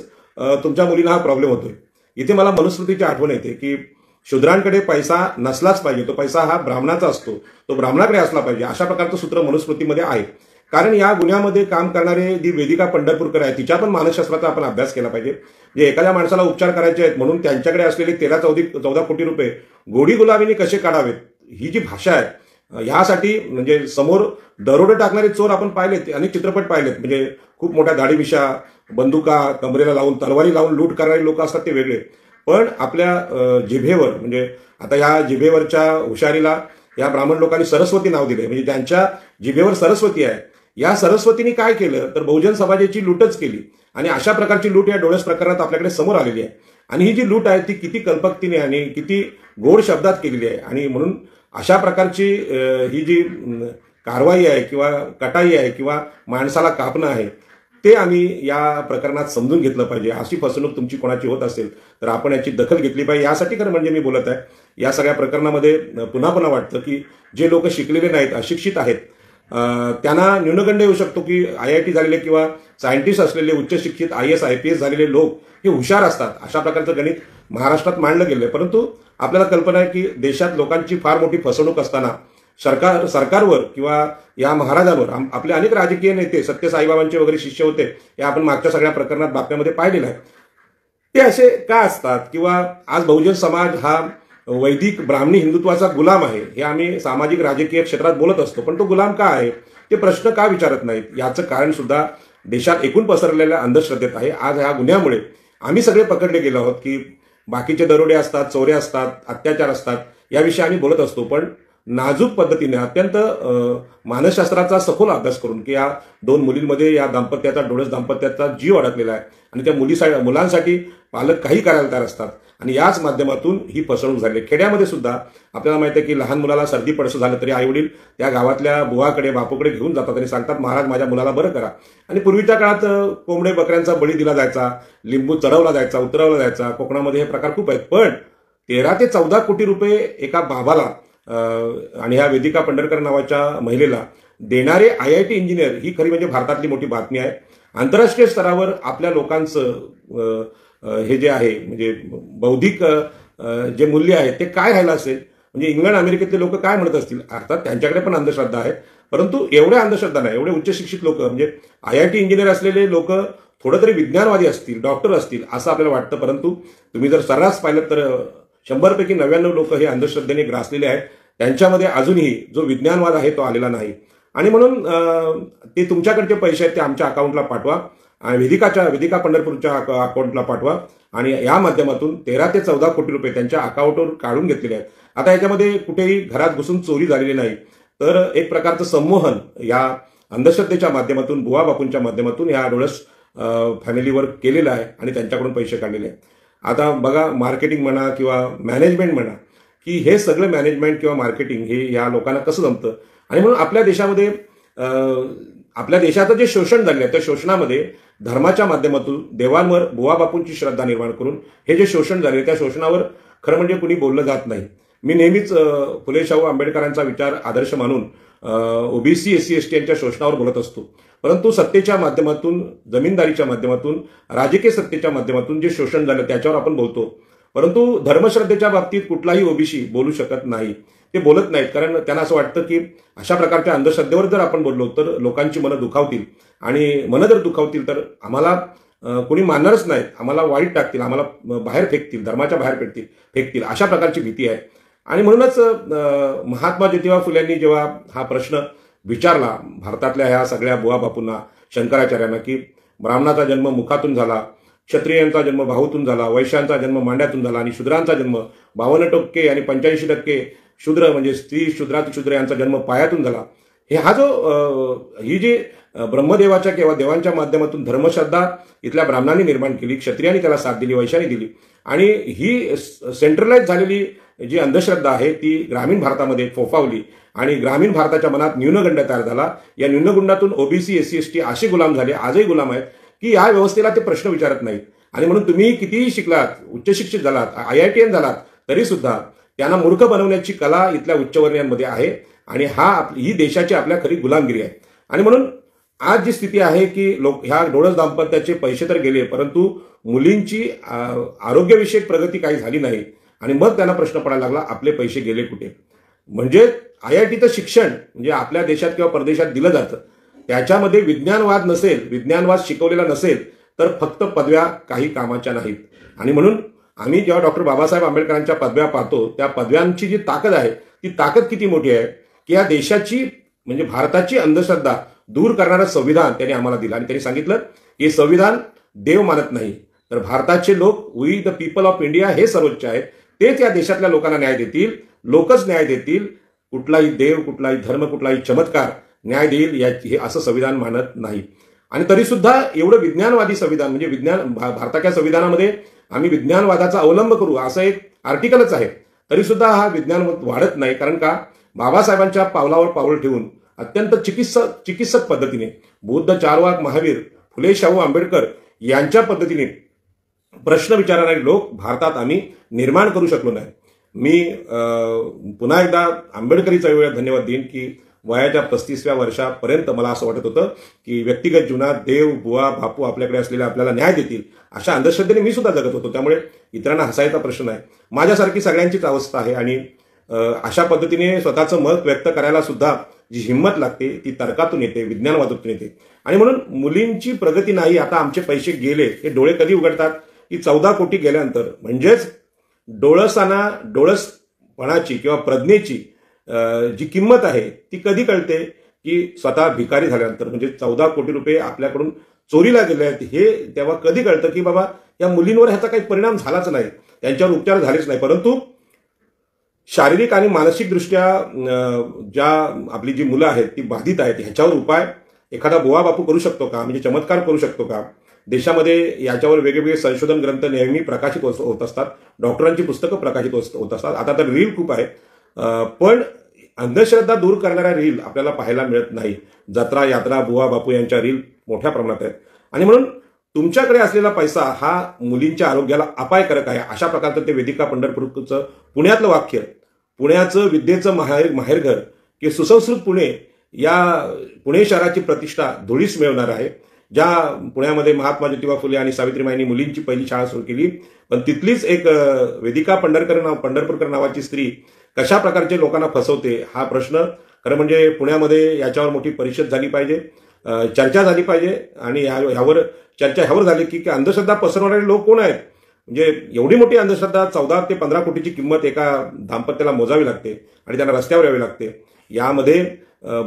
तुमच्या मुलींना हा प्रॉब्लेम होतोय. इथे मला मनुस्मृतीची आठवण येते की शूद्रांकडे पैसा नसलाच पाहिजे, तो पैसा हा ब्राह्मणाचा असतो, तो ब्राह्मणाकडे असला पाहिजे, अशा प्रकारचं सूत्र मनुस्मृतीमध्ये आहे. कारण या गुन्ह्यामध्ये काम करणारे जी वेदिका पंढरपूरकर आहे तिच्या पण मानसशास्त्राचा आपण अभ्यास केला पाहिजे. जे एखाद्या माणसाला उपचार करायचे आहेत म्हणून त्यांच्याकडे असलेले 13-14 कोटी रुपये गोडी गुलाबीने कसे काढावेत, ही जी भाषा आहे, ह्यासाठी म्हणजे समोर दरोडे टाकणारे चोर आपण पाहिलेत, अनेक चित्रपट पाहिलेत. म्हणजे खूप मोठ्या दाढीमिशा, बंदुका कमरेला लावून, तलवारी लावून लूट करणारे लोक असतात ते वेगळे. पण आपल्या जिभेवर, म्हणजे आता या जिभेवरच्या हुशारीला या ब्राह्मण लोकांनी सरस्वती नाव दिले. म्हणजे त्यांच्या जिभेवर सरस्वती आहे. या सरस्वतीने काय केलं तर बहुजन समाजाची लूटच केली. आणि अशा प्रकारची लूट या डोळस प्रकरणात आपल्याकडे समोर आलेली आहे. आणि ही जी लूट आहे ती किती कल्पकतेने आणि किती गोड शब्दात केलेली आहे. आणि म्हणून अशा प्रकारची ही जी कारवाई आहे किंवा कटाई आहे किंवा माणसाला कापणं आहे ते आम्ही या प्रकरणात समजून घेतलं पाहिजे. अशी फसवणूक तुमची कोणाची होत असेल तर आपण याची दखल घेतली पाहिजे. यासाठी खरं म्हणजे मी बोलत आहे, या सगळ्या प्रकरणामध्ये पुन्हा पुन्हा वाटतं की जे लोक शिकलेले नाहीत, अशिक्षित आहेत, त्यांना न्यूनगंड येऊ शकतो की IIT झालेले किंवा सायंटिस्ट असलेले उच्च शिक्षित IAS IPS झालेले लोक हे हुशार असतात, अशा प्रकारचं गणित महाराष्ट्रात मांडलं गेलंय. परंतु आपल्याला कल्पना आहे की देशात लोकांची फार मोठी फसवणूक असताना सरकारवर किंवा या महाराजांवर आपले अनेक राजकीय नेते, सत्य साईबाबांचे वगैरे शिष्य होते, हे आपण मागच्या सगळ्या प्रकरणात बातम्यामध्ये पाहिलेलं आहे. ते असे का असतात किंवा आज बहुजन समाज हा वैदिक ब्राह्मणी हिंदुत्वाचा गुलाम आहे, हे आम्ही सामाजिक राजकीय क्षेत्रात बोलत असतो. पण तो गुलाम का आहे, ते प्रश्न का विचारत नाहीत, याचं कारण सुद्धा देशात एकूण पसरलेल्या अंधश्रद्धेत आहे. आज ह्या गुन्ह्यामुळे आम्ही सगळे पकडले गेलो आहोत की बाकीचे दरोडे असतात, चोऱ्या असतात, अत्याचार असतात, याविषयी आम्ही बोलत असतो. पण नाजूक पद्धतीने अत्यंत मानसशास्त्राचा सखोल अभ्यास करून की या दोन मुलींमध्ये या दाम्पत्याचा डोळस दाम्पत्याचा जीव अडकलेला आहे आणि त्या मुलांसाठी पालक काही करायला तयार असतात आणि याच माध्यमातून ही फसवणूक झाली. खेड्यामध्ये सुद्धा आपल्याला माहिती आहे की लहान मुलाला सर्दी पडसं झालं तरी आईवडील त्या गावातल्या बुवाकडे बापूकडे घेऊन जातात आणि सांगतात महाराज माझ्या मुलाला बरं करा. आणि पूर्वीच्या काळात कोंबडे बकऱ्यांचा बळी दिला जायचा, लिंबू चढवला जायचा, उतरवला जायचा. कोकणामध्ये हे प्रकार खूप आहेत. पण 13 ते 14 कोटी रुपये एका बाबाला आणि ह्या वेदिका पंढरकर नावाच्या महिलेला देणारे IIT इंजिनियर ही खरी म्हणजे भारतातली मोठी बातमी आहे. आंतरराष्ट्रीय स्तरावर आपल्या लोकांचं हे जे आहे म्हणजे बौद्धिक जे मूल्य आहे ते काय राहिलं असेल, म्हणजे इंग्लंड अमेरिकेतले लोक काय म्हणत असतील. अर्थात त्यांच्याकडे पण अंधश्रद्धा आहेत, परंतु एवढ्या अंधश्रद्धा नाही. एवढे उच्च शिक्षित लोक म्हणजे IIT इंजिनियर असलेले लोक थोडं तरी विज्ञानवादी असतील, डॉक्टर असतील असं आपल्याला वाटतं. परंतु तुम्ही जर सर्रास पाहिलं तर 100 पैकी 99 लोक हे अंधश्रद्धेने ग्रासलेले आहेत. त्यांच्यामध्ये अजूनही जो विज्ञानवाद आहे तो आलेला नाही. आणि म्हणून ते तुमच्याकडचे पैसे आहेत ते आमच्या अकाउंटला पाठवा आणि वेदिका पंढरपूरच्या अकाउंटला पाठवा आणि या माध्यमातून 13 ते 14 कोटी रुपये त्यांच्या अकाउंटवर काढून घेतलेले आहेत. आता याच्यामध्ये कुठेही घरात घुसून चोरी झालेली नाही, तर एक प्रकारचं संमोहन या अंधश्रद्धेच्या माध्यमातून बुवा बापूंच्या माध्यमातून या डोळस फॅमिलीवर केलेलं आहे आणि त्यांच्याकडून पैसे काढलेले आहेत. आता बघा, मार्केटिंग म्हणा किंवा मॅनेजमेंट म्हणा की हे सगळं मॅनेजमेंट किंवा मार्केटिंग हे या लोकांना कसं जमतं. आणि म्हणून आपल्या देशामध्ये आपल्या देशाचं जे शोषण झालेलं आहे त्या शोषणामध्ये धर्माच्या माध्यमातून देवांवर बुवा बापूंची श्रद्धा निर्माण करून हे जे शोषण झाले त्या शोषणावर खरं म्हणजे कुणी बोललं जात नाही. मी नेहमीच फुले शाहू आंबेडकरांचा विचार आदर्श मानून OBC SC ST यांच्या शोषणावर बोलत असतो. परंतु सत्तेच्या माध्यमातून, जमीनदारीच्या माध्यमातून, राजकीय सत्तेच्या माध्यमातून जे शोषण झालं त्याच्यावर आपण बोलतो. परंतु धर्मश्रद्धेच्या बाबतीत कुठलाही OBC बोलू शकत नाही. ते बोलत नाहीत कारण त्यांना असं वाटतं की अशा प्रकारच्या अंधश्रद्धेवर जर आपण बोललो तर लोकांची मनं दुखावतील आणि मनं जर दुखावतील तर आम्हाला कोणी मानणारच नाहीत, आम्हाला वाईट टाकतील, आम्हाला बाहेर फेकतील, धर्माच्या बाहेर फेकतील अशा प्रकारची भीती आहे. आणि म्हणूनच महात्मा ज्योतिबा फुल्यांनी जेव्हा हा प्रश्न विचारला भारतातल्या ह्या सगळ्या बुवा बापूंना, शंकराचार्यांना की ब्राह्मणाचा जन्म मुखातून झाला, क्षत्रियांचा जन्म बाहूतून झाला, वैश्यांचा जन्म मांड्यातून झाला आणि शूद्रांचा जन्म 52% आणि 85% शूद्र म्हणजे स्त्री शूद्र यांचा जन्म पायातून झाला. ही जी ब्रह्मदेवाच्या किंवा देवांच्या माध्यमातून धर्मश्रद्धा इथल्या ब्राह्मणांनी निर्माण केली, क्षत्रियांनी त्याला साथ दिली, वैश्यांनी दिली आणि ही सेंट्रलाइज झालेली जी अंधश्रद्धा आहे ती ग्रामीण भारतामध्ये फोफावली आणि ग्रामीण भारताच्या मनात न्यूनगंड तयार झाला. या न्यूनगंडातून OBC SC ST असे गुलाम झाले, आजही गुलाम आहेत की या व्यवस्थेला ते प्रश्न विचारत नाहीत. आणि म्हणून तुम्ही कितीही शिकलात, उच्च शिक्षित झालात, IITian झालात तरी सुद्धा त्यांना मूर्ख बनवण्याची कला इथल्या उच्चवर्णीयांमध्ये आहे आणि ही देशाची आपल्या खरी गुलामगिरी आहे. आणि म्हणून आज जी स्थिती आहे की ह्या डोळस दाम्पत्याचे पैसे तर गेले परंतु मुलींची आरोग्यविषयक प्रगती काही झाली नाही आणि मग त्यांना प्रश्न पडायला लागला आपले पैसे गेले कुठे. म्हणजे IITचं शिक्षण म्हणजे आपल्या देशात किंवा परदेशात दिलं जातं, त्याच्यामध्ये विज्ञानवाद नसेल, विज्ञानवाद शिकवलेला नसेल तर फक्त पदव्या काही कामाच्या नाहीत. आणि म्हणून आम्ही जेव्हा डॉक्टर बाबासाहेब आंबेडकरांच्या पदव्या पाहतो त्या पदव्यांची जी ताकद आहे ती ताकद किती मोठी आहे की या देशाची म्हणजे भारताची अंधश्रद्धा दूर करणारं संविधान त्यांनी आम्हाला दिलं आणि त्यांनी सांगितलं की संविधान देव मानत नाही तर भारताचे लोक, we the people of India हे सर्वोच्च आहेत, तेच या देशातल्या लोकांना न्याय देतील, लोकच न्याय देतील. कुठलाही देव, कुठलाही धर्म, कुठलाही चमत्कार न्याय देईल हे असं संविधान मानत नाही. आणि तरी सुद्धा एवढं विज्ञानवादी संविधान म्हणजे भारताच्या संविधानामध्ये आम्ही विज्ञानवादाचा अवलंब करू असं एक आर्टिकलच आहे, तरी सुद्धा हा विज्ञानवाद वाढत नाही. कारण का, बाबासाहेबांच्या पावलावर पाऊल ठेवून अत्यंत चिकित्सक पद्धतीने बुद्ध, चार्वाक, महावीर, फुले शाहू आंबेडकर यांच्या पद्धतीने प्रश्न विचारणारे लोक भारतात आम्ही निर्माण करू शकलो नाही. मी पुन्हा एकदा आंबेडकरी चळवळीला धन्यवाद देईन की वयाच्या 35व्या वर्षापर्यंत मला असं वाटत होतं की व्यक्तिगत जीवनात देव, बुवा, बापू आपल्याकडे असलेले आपल्याला न्याय देतील अशा अंधश्रद्धेने मी सुद्धा जगत होतो. त्यामुळे इतरांना हसायचा प्रश्न नाही. माझ्यासारखी सगळ्यांचीच अवस्था आहे आणि अशा पद्धतीने स्वतःचं मत व्यक्त करायला सुद्धा जी हिंमत लागते ती तर्कातून येते, विज्ञानवादातून येते. आणि म्हणून मुलींची प्रगती नाही, आता आमचे पैसे गेले, हे डोळे कधी उघडतात की 14 कोटी गेल्यानंतर. म्हणजेच डोळसपणाची किंवा प्रज्ञेची जी किंमत आहे ती कधी कळते की स्वतः भिकारी झाल्यानंतर. म्हणजे 14 कोटी रुपये आपल्याकडून चोरीला गेले आहेत हे तेव्हा कधी कळतं की बाबा या मुलींवर ह्याचा काही परिणाम झालाच नाही, त्यांच्यावर उपचार झालेच नाही, परंतु शारीरिक आणि मानसिकदृष्ट्या ज्या आपली जी मुलं आहेत ती बाधित आहेत ह्याच्यावर उपाय एखादा बुवा बापू करू शकतो का, म्हणजे चमत्कार करू शकतो का? देशामध्ये याच्यावर वेगवेगळे संशोधन ग्रंथ नेहमी प्रकाशित होत असतात, डॉक्टरांची पुस्तकं प्रकाशित होत असतात. आता तर रील खूप आहेत, पण अंधश्रद्धा दूर करणाऱ्या रील आपल्याला पाहायला मिळत नाही. जत्रा यात्रा बुवा बापू यांच्या रील मोठ्या प्रमाणात आहेत. आणि म्हणून तुमच्याकडे असलेला पैसा हा मुलींच्या आरोग्याला अपायकारक आहे, अशा प्रकारचं ते वेदिका पंढरपूरचं पुण्यातलं वाक्य, पुण्याचं विद्येचं माहेरघर की सुसंस्कृत पुणे, या पुणे शहराची प्रतिष्ठा धुळीस मिळवणार आहे. ज्या पुण्यामध्ये महात्मा ज्योतिबा फुले आणि सावित्रीबाईंनी मुलींची पहिली शाळा सुरू केली, पण तिथलीच एक वेदिका पंढरपूरकर नावाची स्त्री कशा प्रकारचे लोकांना फसवते, हा प्रश्न खरं म्हणजे पुण्यामध्ये याच्यावर मोठी परिषद झाली पाहिजे, चर्चा झाली पाहिजे. आणि ह्यावर झाली की अंधश्रद्धा पसरवणारे लोक कोण आहेत. म्हणजे एवढी मोठी अंधश्रद्धा 14 ते 15 कोटीची किंमत एका दाम्पत्याला मोजावी लागते आणि त्यांना रस्त्यावर यावे लागते. यामध्ये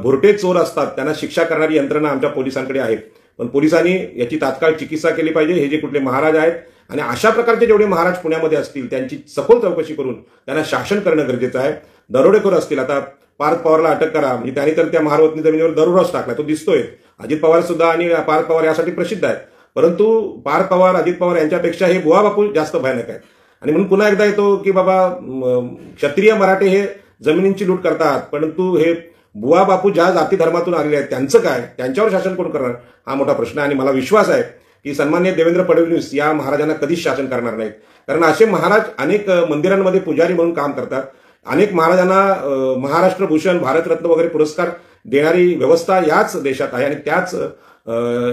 भुरटे चोर असतात, त्यांना शिक्षा करणारी यंत्रणा आमच्या पोलिसांकडे आहे, पण पोलिसांनी याची तात्काळ चिकित्सा केली पाहिजे. हे जे कुठले महाराज आहेत आणि अशा प्रकारचे जेवढे महाराज पुण्यामध्ये असतील त्यांची सखोल चौकशी करून त्यांना शासन करणं गरजेचं आहे. दरोडेखोर असतील, आता पार्थ पवारला अटक करा, म्हणजे त्यांनी तर त्या महारवतनी जमिनीवर दरोडाच टाकला, तो दिसतोय. अजित पवार सुद्धा आणि पार्थ पवार यासाठी प्रसिद्ध आहेत, परंतु पार्थ पवार अजित पवार यांच्यापेक्षा हे बुवा बापू जास्त भयानक आहेत. आणि म्हणून पुन्हा एकदा येतो की बाबा क्षत्रिय मराठे हे जमिनींची लूट करतात, परंतु हे बुवा बापू ज्या जाती धर्मातून आलेले आहेत त्यांचं काय, त्यांच्यावर शासन कोण करणार, हा मोठा प्रश्न आहे. आणि मला विश्वास आहे की सन्माननीय देवेंद्र फडणवीस या महाराजांना कधीच शासन करणार नाहीत, कारण असे महाराज अनेक मंदिरांमध्ये पुजारी म्हणून काम करतात. अनेक महाराजांना महाराष्ट्र भूषण, भारतरत्न वगैरे पुरस्कार देणारी व्यवस्था याच देशात आहे आणि त्याच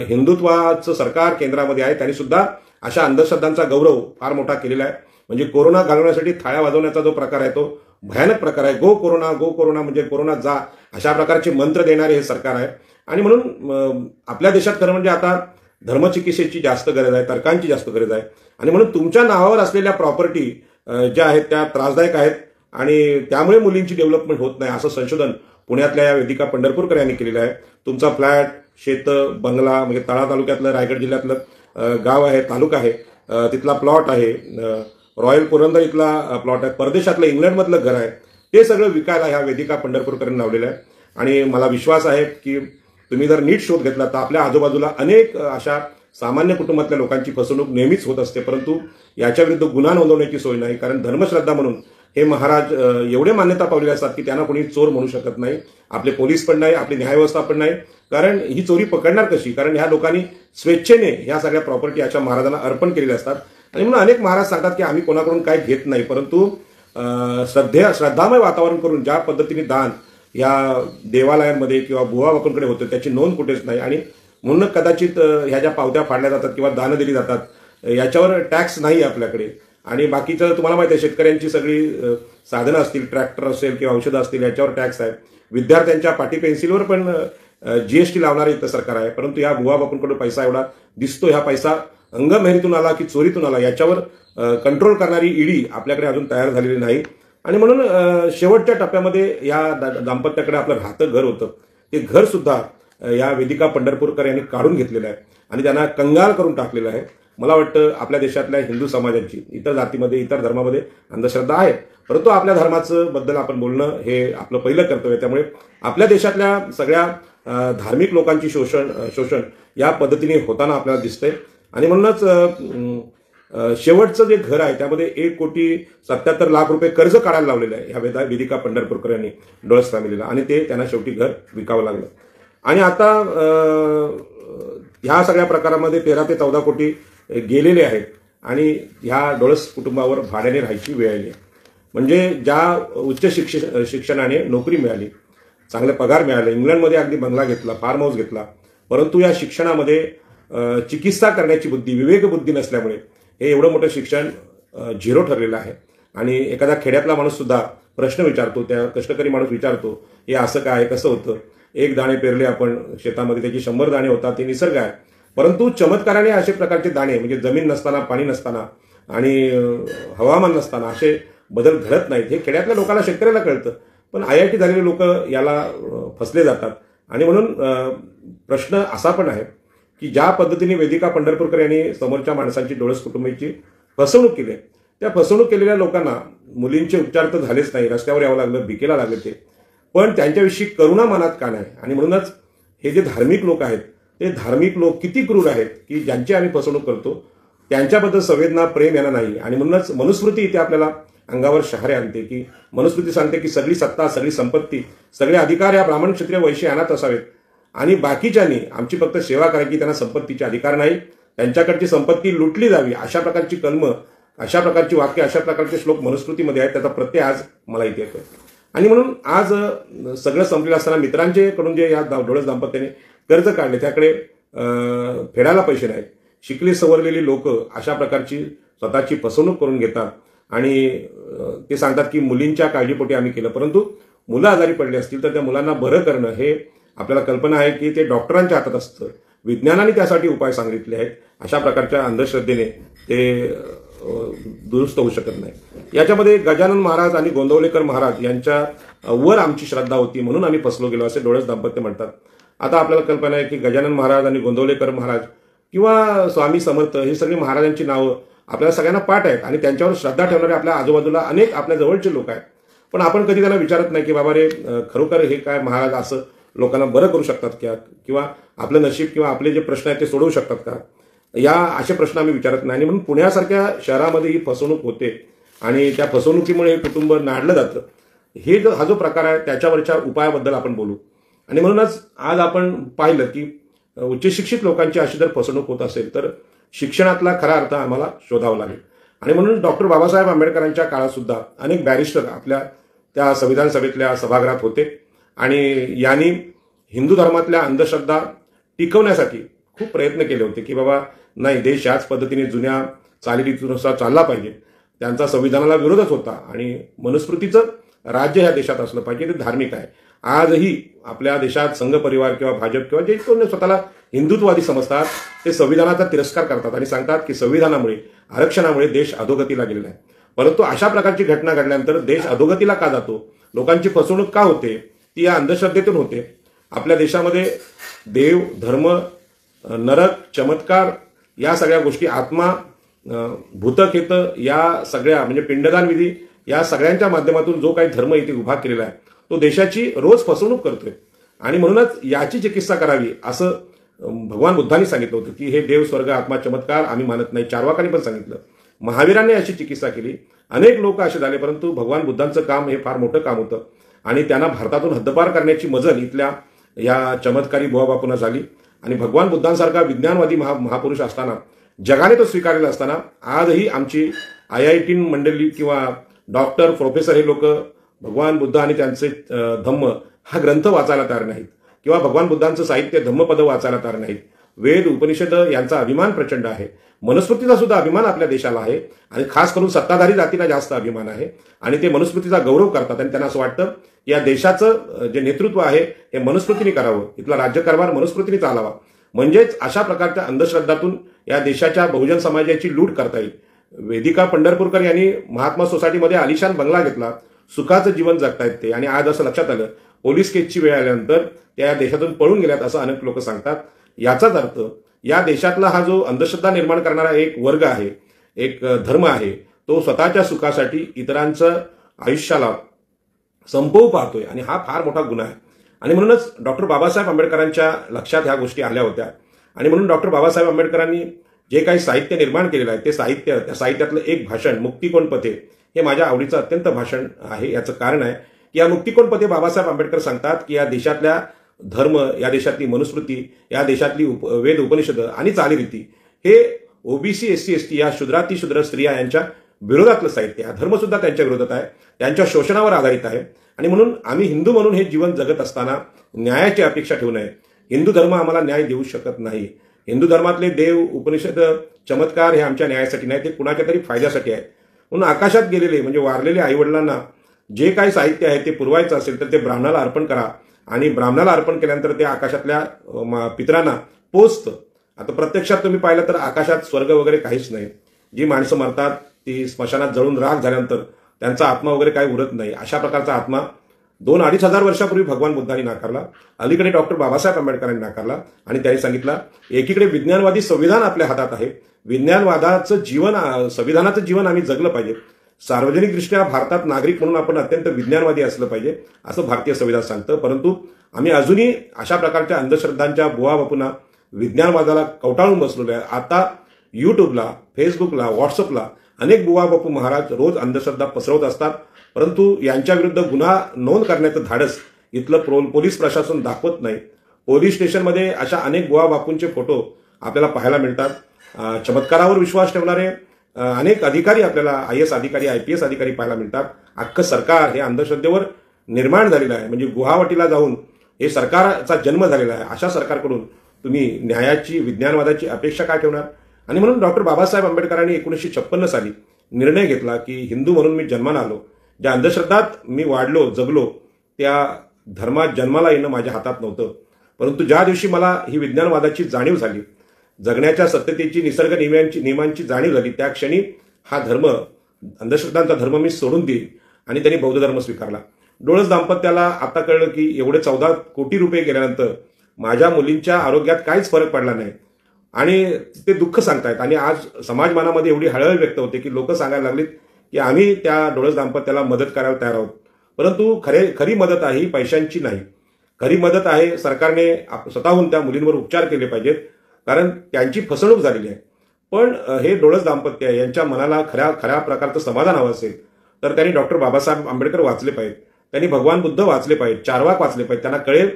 हिंदुत्वाचं सरकार केंद्रामध्ये आहे. त्यांनी सुद्धा अशा अंधश्रद्धांचा गौरव फार मोठा केलेला आहे. म्हणजे कोरोना घालवण्यासाठी थाळ्या वाजवण्याचा जो प्रकार आहे तो भयानक प्रकार आहे. गो कोरोना म्हणजे कोरोना जा, अशा प्रकारचे मंत्र देणारे हे सरकार आहे. आणि म्हणून आपल्या देशात खरं म्हणजे आता धर्मचिकित्सेची जास्त गरज आहे, तर्कांची जास्त गरज आहे. आणि म्हणून तुमच्या नावावर असलेल्या प्रॉपर्टी ज्या आहेत त्या त्रासदायक आहेत आणि त्यामुळे मुलींची डेव्हलपमेंट होत नाही, असं संशोधन पुण्यातल्या या वेदिका पंढरपूरकर यांनी केलेलं आहे. तुमचा फ्लॅट, शेत, बंगला, म्हणजे तळा तालुक्यातलं, रायगड जिल्ह्यातलं गाव आहे, तालुका आहे, तिथला प्लॉट आहे, रॉयल पुरंदर इथला प्लॉट आहे, परदेशातलं इंग्लंडमधलं घर आहे, ते सगळं विकायला ह्या वेदिका पंढरपूरकरांनी लावलेलं आहे. आणि मला विश्वास आहे की तुम्ही जर नीट शोध घेतला तर आपल्या आजूबाजूला अनेक अशा सामान्य कुटुंबातल्या लोकांची फसवणूक नेहमीच होत असते, परंतु याच्या विरुद्ध गुन्हा नोंदवण्याची सोय नाही. कारण धर्मश्रद्धा म्हणून हे महाराज एवढे मान्यता पावलेले असतात की त्यांना कोणी चोर म्हणू शकत नाही. आपले पोलीस पण नाही, आपली न्यायव्यवस्था पण नाही, कारण ही चोरी पकडणार कशी, कारण ह्या लोकांनी स्वेच्छेने ह्या सगळ्या प्रॉपर्टी अशा महाराजांना अर्पण केलेल्या असतात. आणि म्हणून अनेक महाराज सांगतात की आम्ही कोणाकडून काय घेत नाही, परंतु श्रद्धामय वातावरण करून ज्या पद्धतीने दान या देवालयांमध्ये किंवा बुवा बापूंकडे होतं त्याची नोंद कुठेच नाही. आणि म्हणून कदाचित ह्या ज्या पावत्या फाडल्या जातात किंवा दानं दिली जातात याच्यावर टॅक्स नाही आपल्याकडे. आणि बाकीचं तुम्हाला माहिती आहे, शेतकऱ्यांची सगळी साधनं असतील, ट्रॅक्टर असेल किंवा औषधं असतील, याच्यावर टॅक्स आहे. विद्यार्थ्यांच्या पाटी पेन्सिलवर पण जीएसटी लावणारं इथं सरकार आहे, परंतु या बुवा बापूंकडून पैसा एवढा दिसतो, ह्या पैसा अंगमेहरीतून आला की चोरीतून आला याच्यावर कंट्रोल करणारी ईडी आपल्याकडे अजून तयार झालेली नाही. आणि म्हणून शेवटच्या टप्प्यामध्ये या दाम्पत्याकडे आपलं राहतं घर होतं, ते घर सुद्धा या वेदिका पंढरपूरकर यांनी काढून घेतलेलं आहे आणि त्यांना कंगाल करून टाकलेलं आहे. मला वाटतं आपल्या देशातल्या हिंदू समाजाची इतर जातीमध्ये, इतर धर्मामध्ये अंधश्रद्धा आहे, परंतु आपल्या धर्माचं बद्दल आपण बोलणं हे आपलं पहिलं कर्तव्य. त्यामुळे आपल्या देशातल्या सगळ्या धार्मिक लोकांची शोषण या पद्धतीने होताना आपल्याला दिसतंय. आणि म्हणूनच शेवटचं जे घर आहे त्यामध्ये 1,77,00,000 रुपये कर्ज काढायला लावलेलं आहे ह्या वेदिका पंढरपूरकर यांनी डोळस फॅमिलीला, आणि ते त्यांना शेवटी घर विकावं लागलं. आणि आता ह्या सगळ्या प्रकारामध्ये 13 ते 14 कोटी गेलेले आहेत आणि ह्या डोळस कुटुंबावर भाड्याने राहायची वेळ आली आहे. म्हणजे ज्या उच्च शिक्षणाने नोकरी मिळाली, चांगले पगार मिळाले, इंग्लंडमध्ये अगदी बंगला घेतला, फार्म हाऊस घेतला, परंतु या शिक्षणामध्ये चिकित्सा करण्याची बुद्धी, विवेक बुद्धी नसल्यामुळे हे एवढं मोठं शिक्षण झिरो ठरलेलं आहे. आणि एखादा खेड्यातला माणूस सुद्धा प्रश्न विचारतो, त्या कष्टकरी माणूस विचारतो, हे असं काय, कसं होतं, 1 दाणे पेरले आपण शेतामध्ये, त्याची 100 दाणे होतात, ते निसर्ग आहे. परंतु चमत्काराने असे प्रकारचे दाणे, म्हणजे जमीन नसताना, पाणी नसताना आणि हवामान नसताना असे बदल घडत नाहीत. हे खेड्यातल्या लोकांना, शेतकऱ्याला कळतं, पण IIT झालेले लोक याला फसले जातात. आणि म्हणून प्रश्न असा पण आहे की ज्या पद्धतीने वेदिका पंढरपूरकर यांनी समोरच्या माणसांची, डोळस कुटुंबाची फसवणूक केली, त्या फसवणूक केलेल्या लोकांना मुलींचे उपचार तर झालेच नाही, रस्त्यावर यावं लागलं, भिकेला लागले ते, पण त्यांच्याविषयी करुणा मनात का नाही? आणि म्हणूनच हे जे धार्मिक लोक आहेत ते धार्मिक लोक किती क्रूर आहेत की ज्यांची आम्ही फसवणूक करतो त्यांच्याबद्दल संवेदना, प्रेम यांना नाही. आणि म्हणूनच मनुस्मृती इथे आपल्याला अंगावर शहारे आणते की मनुस्मृती सांगते की सगळी सत्ता, सगळी संपत्ती, सगळे अधिकार या ब्राह्मण, क्षत्रिय, वैश्य यांनाच असावेत आणि बाकीच्यांनी आमची फक्त सेवा करायची, त्यांना संपत्तीचे अधिकार नाही, त्यांच्याकडची संपत्ती लुटली जावी, अशा प्रकारची कलमं, अशा प्रकारची वाक्य, अशा प्रकारचे श्लोक मनुस्मृतीमध्ये आहेत. त्याचा प्रत्यय आज मला इथे येतोय. आणि म्हणून आज सगळं संपलेलं असताना मित्रांचे कडून जे या डोळस दाम्पत्याने कर्ज काढले त्याकडे फेडायला पैसे नाहीत. शिकली सवरलेली लोक अशा प्रकारची स्वतःची फसवणूक करून घेतात आणि ते सांगतात की मुलींच्या काळजीपोटी आम्ही केलं, परंतु मुलं आजारी पडली असतील तर त्या मुलांना बरं करणं हे आपल्याला कल्पना आहे की ते डॉक्टरांच्या हातात असतं. विज्ञानाने त्यासाठी उपाय सांगितले आहेत. अशा प्रकारच्या अंधश्रद्धेने ते दुरुस्त होऊ शकत नाही. याच्यामध्ये गजानन महाराज आणि गोंदवलेकर महाराज यांच्या वर आमची श्रद्धा होती म्हणून आम्ही फसलो गेलो असे डोळस दाम्पत्य म्हणतात. आता आपल्याला कल्पना आहे की गजानन महाराज आणि गोंदवलेकर महाराज किंवा स्वामी समर्थ ही सगळी महाराजांची नावं आपल्याला सगळ्यांना पाठ आहेत आणि त्यांच्यावर श्रद्धा ठेवणारे आपल्या आजूबाजूला अनेक आपल्या जवळचे लोक आहेत. पण आपण कधी त्यांना विचारत नाही की बाबा रे खरोखर हे काय महाराज असं लोकांना बरं करू शकतात का, किंवा आपलं नशीब किंवा आपले जे प्रश्न आहेत ते सोडवू शकतात का, या असे प्रश्न आम्ही विचारत नाही. आणि म्हणून पुण्यासारख्या शहरामध्ये ही फसवणूक होते आणि त्या फसवणुकीमुळे हे कुटुंब नाडलं जातं. हा जो प्रकार आहे त्याच्यावरच्या उपायाबद्दल आपण बोलू. आणि म्हणूनच आज आपण पाहिलं की उच्चशिक्षित लोकांची अशी जर फसवणूक होत असेल तर शिक्षणातला खरा अर्थ आम्हाला शोधावा लागेल. आणि म्हणून डॉक्टर बाबासाहेब आंबेडकरांच्या काळात सुद्धा अनेक बॅरिस्टर आपल्या त्या संविधान सभेतल्या सभागृहात होते आणि यांनी हिंदू धर्मातल्या अंधश्रद्धा टिकवण्यासाठी खूप प्रयत्न केले होते की बाबा नाही, देश याच पद्धतीने जुन्या चालीरीतीनुसार चालला पाहिजे. त्यांचा संविधानाला विरोधच होता आणि मनुस्मृतीचं राज्य ह्या देशात असलं पाहिजे, ते धार्मिक आहे. आजही आपल्या देशात संघ परिवार किंवा भाजप किंवा जे कोणी स्वतःला हिंदुत्ववादी समजतात ते संविधानाचा तिरस्कार करतात आणि सांगतात की संविधानामुळे, आरक्षणामुळे देश अधोगतीला गेलेला आहे. परंतु अशा प्रकारची घटना घडल्यानंतर देश अधोगतीला का जातो, लोकांची फसवणूक का होते, ती या अंधश्रद्धेतून होते. आपल्या देशामध्ये देव, धर्म, नरक, चमत्कार या सगळ्या गोष्टी, आत्मा, भूतखेत या सगळ्या म्हणजे पिंडदान विधी या सगळ्यांच्या माध्यमातून जो काही धर्म इथे उभा केलेला आहे तो देशाची रोज फसवणूक करतोय. आणि म्हणूनच याची चिकित्सा करावी असं भगवान बुद्धांनी सांगितलं होतं की हे देव, स्वर्ग, आत्मा, चमत्कार आम्ही मानत नाही. चार्वाकांनी पण सांगितलं. महावीरांनी अशी चिकित्सा केली. अनेक लोक असे झाले, परंतु भगवान बुद्धांचं काम हे फार मोठं काम होतं आणि त्यांना भारतातून हद्दपार करण्याची मजल इथल्या या चमत्कारी बुवाबापूंना झाली. आणि भगवान बुद्धांसारखा विज्ञानवादी महापुरुष असताना, जगाने तो स्वीकारलेला असताना आजही आमची IIT मंडळी किंवा डॉक्टर, प्रोफेसर हे लोक भगवान बुद्ध आणि त्यांचे धम्म हा ग्रंथ वाचायला तयार नाहीत किंवा भगवान बुद्धांचं साहित्य धम्मपद वाचायला तयार नाहीत. वेद, उपनिषद यांचा अभिमान प्रचंड आहे. मनुस्मृतीचा सुद्धा अभिमान आपल्या देशाला आहे आणि खास करून सत्ताधारी जातीला जास्त अभिमान आहे आणि ते मनुस्मृतीचा गौरव करतात आणि त्यांना असं वाटतं या देशाचं जे नेतृत्व आहे हे मनुस्मृतीने करावं, इथला राज्यकारभार मनुस्मृतीने चालावा. म्हणजेच अशा प्रकारच्या अंधश्रद्धातून या देशाच्या बहुजन समाजाची लूट करता येईल. वेदिका पंढरपूरकर यांनी महात्मा सोसायटीमध्ये आलिशान बंगला घेतला, सुखाचं जीवन जगतायत ते. आणि आज असं लक्षात आलं पोलीस केसची वेळ आल्यानंतर त्या देशातून पळून गेल्यात असं अनेक लोक सांगतात. याचाच अर्थ या देशातला हा जो अंधश्रद्धा निर्माण करणारा एक वर्ग आहे, एक धर्म आहे, तो स्वतःच्या सुखासाठी इतरांचं आयुष्याला संपवू पाहतोय आणि हा फार मोठा गुन्हा आहे. आणि म्हणूनच डॉक्टर बाबासाहेब आंबेडकरांच्या लक्षात ह्या गोष्टी आल्या होत्या आणि म्हणून डॉक्टर बाबासाहेब आंबेडकरांनी जे काही साहित्य निर्माण केलेलं आहे ते साहित्य, त्या साहित्यातलं एक भाषण मुक्तिकोण पथे हे माझ्या आवडीचं अत्यंत भाषण आहे. याचं कारण आहे की या मुक्तिकोण पथे बाबासाहेब आंबेडकर सांगतात की या देशातल्या धर्म, या देशातली मनुस्मृती, या देशातली वेद, उपनिषद आणि चालीरीती हे OBC, SC, ST या शूद्रातिशूद्र स्त्रिया यांच्या विरोधातलं साहित्य आहे. धर्म सुद्धा त्यांच्या विरोधात आहे, त्यांच्या शोषणावर आधारित आहे. आणि म्हणून आम्ही हिंदू म्हणून हे जीवन जगत असताना न्यायाची अपेक्षा ठेवू नये. हिंदू धर्म आम्हाला न्याय देऊ शकत नाही. हिंदू धर्मातले देव, उपनिषद, चमत्कार हे आमच्या न्यायासाठी नाही, ते कुणाच्या तरी फायद्यासाठी आहे. म्हणून आकाशात गेलेले म्हणजे वारलेले आईवडिलांना जे काही साहित्य आहे ते पुरवायचं असेल तर ते ब्राह्मणाला अर्पण करा आणि ब्राह्मणाला अर्पण केल्यानंतर ते आकाशातल्या पितरांना पोचतं. आता प्रत्यक्षात तुम्ही पाहिलं तर आकाशात स्वर्ग वगैरे काहीच नाही. जी माणसं मरतात ती स्मशानात जळून राख झाल्यानंतर त्यांचा आत्मा वगैरे काही उरत नाही. अशा प्रकारचा आत्मा 2-2.5 हजार वर्षापूर्वी भगवान बुद्धांनी नाकारला, अलीकडे डॉक्टर बाबासाहेब आंबेडकरांनी नाकारला आणि त्यांनी सांगितलं एकीकडे विज्ञानवादी संविधान आपल्या हातात आहे, विज्ञानवादाचं जीवन, संविधानाचं जीवन आम्ही जगलं पाहिजे. सार्वजनिकदृष्ट्या भारतात नागरिक म्हणून आपण अत्यंत विज्ञानवादी असलं पाहिजे असं भारतीय संविधान सांगतं. परंतु आम्ही अजूनही अशा प्रकारच्या अंधश्रद्धांच्या बुवा बापूंना, विज्ञानवादाला कवटाळून बसलेलो आहे. आता यूट्यूबला, फेसबुकला, व्हॉट्सअपला अनेक बुवा बापू महाराज रोज अंधश्रद्धा पसरवत असतात. परंतु यांच्या विरुद्ध गुन्हा नोंद करण्याचं धाडस इथलं पोलीस प्रशासन दाखवत नाही. पोलीस स्टेशनमध्ये अशा अनेक बुवा बापूंचे फोटो आपल्याला पाहायला मिळतात. चमत्कारावर विश्वास ठेवणारे अनेक अधिकारी आपल्याला, IAS अधिकारी, IPS अधिकारी पाहायला मिळतात. अख्खं सरकार हे अंधश्रद्धेवर निर्माण झालेलं आहे. म्हणजे गुवाहाटीला जाऊन हे सरकारचा जन्म झालेला आहे. अशा सरकारकडून तुम्ही न्यायाची, विज्ञानवादाची अपेक्षा काय ठेवणार? आणि म्हणून डॉक्टर बाबासाहेब आंबेडकरांनी 1956 साली निर्णय घेतला की हिंदू म्हणून मी जन्माला आलो, ज्या अंधश्रद्धात मी वाढलो, जगलो, त्या धर्मात जन्माला येणं माझ्या हातात नव्हतं. परंतु ज्या दिवशी मला ही विज्ञानवादाची जाणीव झाली, जगण्याच्या सत्यतेची, निसर्ग नियमांची जाणीव झाली, त्या क्षणी हा धर्म, अंधश्रद्धांचा धर्म मी सोडून दिली आणि त्यांनी बौद्ध धर्म स्वीकारला. डोळस दाम्पत्याला आता कळलं की एवढे 14 कोटी रुपये गेल्यानंतर माझ्या मुलींच्या आरोग्यात काहीच फरक पडला नाही आणि ते दुःख सांगतायत. आणि आज समाजमानामध्ये एवढी हळहळ व्यक्त होते की लोक सांगायला लागलीत की आम्ही त्या डोळस दाम्पत्याला मदत करायला तयार आहोत. परंतु खरी मदत आहे ही पैशांची नाही. खरी मदत आहे सरकारने स्वतःहून त्या मुलींवर उपचार केले पाहिजेत, कारण त्यांची फसवणूक झालेली आहे. पण हे डोळस दाम्पत्य यांच्या मनाला खऱ्या प्रकारचं समाधान हवं असेल तर त्यांनी डॉक्टर बाबासाहेब आंबेडकर वाचले पाहिजेत, त्यांनी भगवान बुद्ध वाचले पाहिजेत, चार्वाक वाचले पाहिजेत. त्यांना कळेल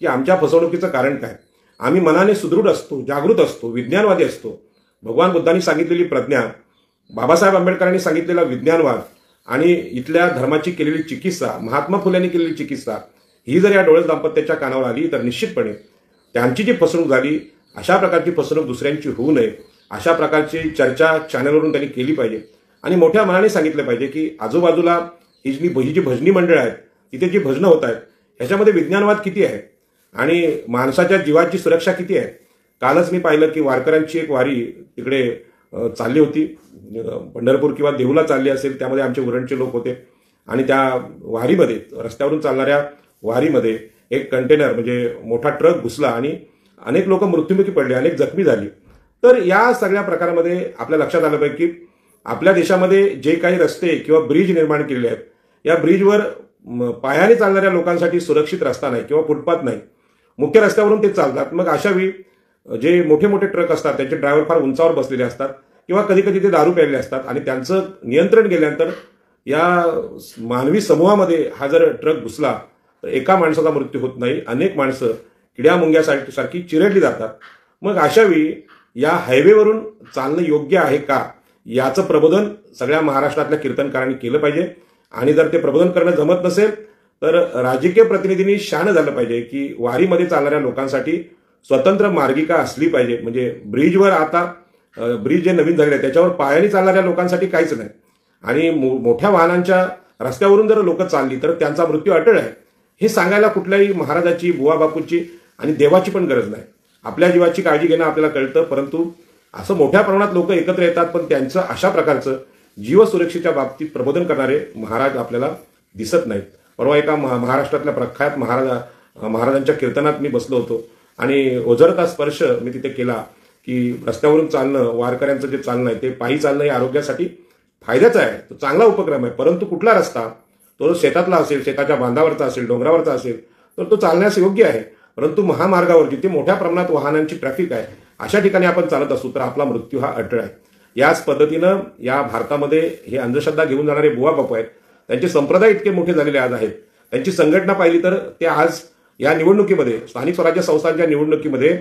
की आमच्या फसवणुकीचं कारण काय. आम्ही मनाने सुदृढ असतो, जागृत असतो, विज्ञानवादी असतो. भगवान बुद्धांनी सांगितलेली प्रज्ञा, बाबासाहेब आंबेडकरांनी सांगितलेला विज्ञानवाद आणि इथल्या धर्माची केलेली चिकित्सा, महात्मा फुल्यांनी केलेली चिकित्सा, ही जर या डोळस दाम्पत्याच्या कानावर आली तर निश्चितपणे त्यांची जी फसवणूक झाली, अशा प्रकारची फसवणूक दुसऱ्यांची होऊ नये, अशा प्रकारची चर्चा चॅनलवरून त्यांनी केली पाहिजे. आणि मोठ्या मनाने सांगितलं पाहिजे की आजूबाजूला ही जी भजनी मंडळ आहेत, तिथे जी भजनं होत आहेत, ह्याच्यामध्ये विज्ञानवाद किती आहे आणि माणसाच्या जीवाची सुरक्षा किती आहे. कालच मी पाहिलं की वारकऱ्यांची एक वारी तिकडे चालली होती, पंढरपूर किंवा देहूला चालली असेल, त्यामध्ये आमचे उरणचे लोक होते आणि त्या वारीमध्ये, रस्त्यावरून चालणाऱ्या वारीमध्ये एक कंटेनर म्हणजे मोठा ट्रक घुसला आणि अनेक लोक मृत्युमुखी पडले, अनेक जखमी झाली. तर या सगळ्या प्रकारामध्ये आपल्या लक्षात आलं पाहिजे की आपल्या देशामध्ये जे काही रस्ते किंवा ब्रिज निर्माण केलेले आहेत, या ब्रिजवर पायाने चालणाऱ्या लोकांसाठी सुरक्षित रस्ता नाही किंवा फुटपाथ नाही. मुख्य रस्त्यावरून ते चालतात. मग अशा वेळी जे मोठे मोठे ट्रक असतात त्यांचे ड्रायव्हर फार उंचावर बसलेले असतात किंवा कधी कधी ते दारू प्यायलेले असतात आणि त्यांचं नियंत्रण गेल्यानंतर या मानवी समूहामध्ये हा जर ट्रक घुसला तर एका माणसाचा मृत्यू होत नाही, अनेक माणसं किड्या मुंग्यासारखी चिरडली जातात. मग अशा वेळी या हायवेवरून चालणं योग्य आहे का, याचं प्रबोधन सगळ्या महाराष्ट्रातल्या कीर्तनकारांनी केलं पाहिजे. आणि जर ते प्रबोधन करणं जमत नसेल तर राजकीय प्रतिनिधींनी शान झालं पाहिजे की वारीमध्ये चालणाऱ्या लोकांसाठी स्वतंत्र मार्गिका असली पाहिजे. म्हणजे ब्रिजवर आता ब्रिज जे नवीन झालेले आहे त्याच्यावर पायाने चालणाऱ्या लोकांसाठी काहीच नाही आणि मोठ्या वाहनांच्या रस्त्यावरून जर लोक चालली तर त्यांचा मृत्यू अटळ आहे. हे सांगायला कुठल्याही महाराजाची, बुवा बापूंची आणि देवाची पण गरज नाही. आपल्या जीवाची काळजी घेणं आपल्याला कळतं, परंतु असं मोठ्या प्रमाणात लोक एकत्र येतात पण त्यांचं अशा प्रकारचं जीवसुरक्षेच्या बाबतीत प्रबोधन करणारे महाराज आपल्याला दिसत नाहीत. परवा एका महाराष्ट्रातल्या प्रख्यात महाराजांच्या कीर्तनात मी बसलो होतो आणि ओझरता स्पर्श मी तिथे केला की रस्त्यावरून चालणं, वारकऱ्यांचं जे चालणं आहे ते पायी चालणं हे आरोग्यासाठी फायद्याचं आहे, तो चांगला उपक्रम आहे. परंतु कुठला रस्ता, तो शेतातला असेल, शेताच्या बांधावरचा असेल, डोंगरावरचा असेल तर तो चालण्यास योग्य आहे. परंतु महामार्गावर जिथे मोठ्या प्रमाणात वाहनांची ट्रॅफिक आहे अशा ठिकाणी आपण चालत असू तर आपला मृत्यू हा अटळ आहे. याच पद्धतीनं या भारतामध्ये हे अंधश्रद्धा घेऊन जाणारे बुवा बापू आहेत, त्यांचे संप्रदाय इतके मोठे झालेले आज आहेत. त्यांची संघटना पाहिली तर ते आज या निवडणुकीमध्ये, स्थानिक स्वराज्य संस्थांच्या निवडणुकीमध्ये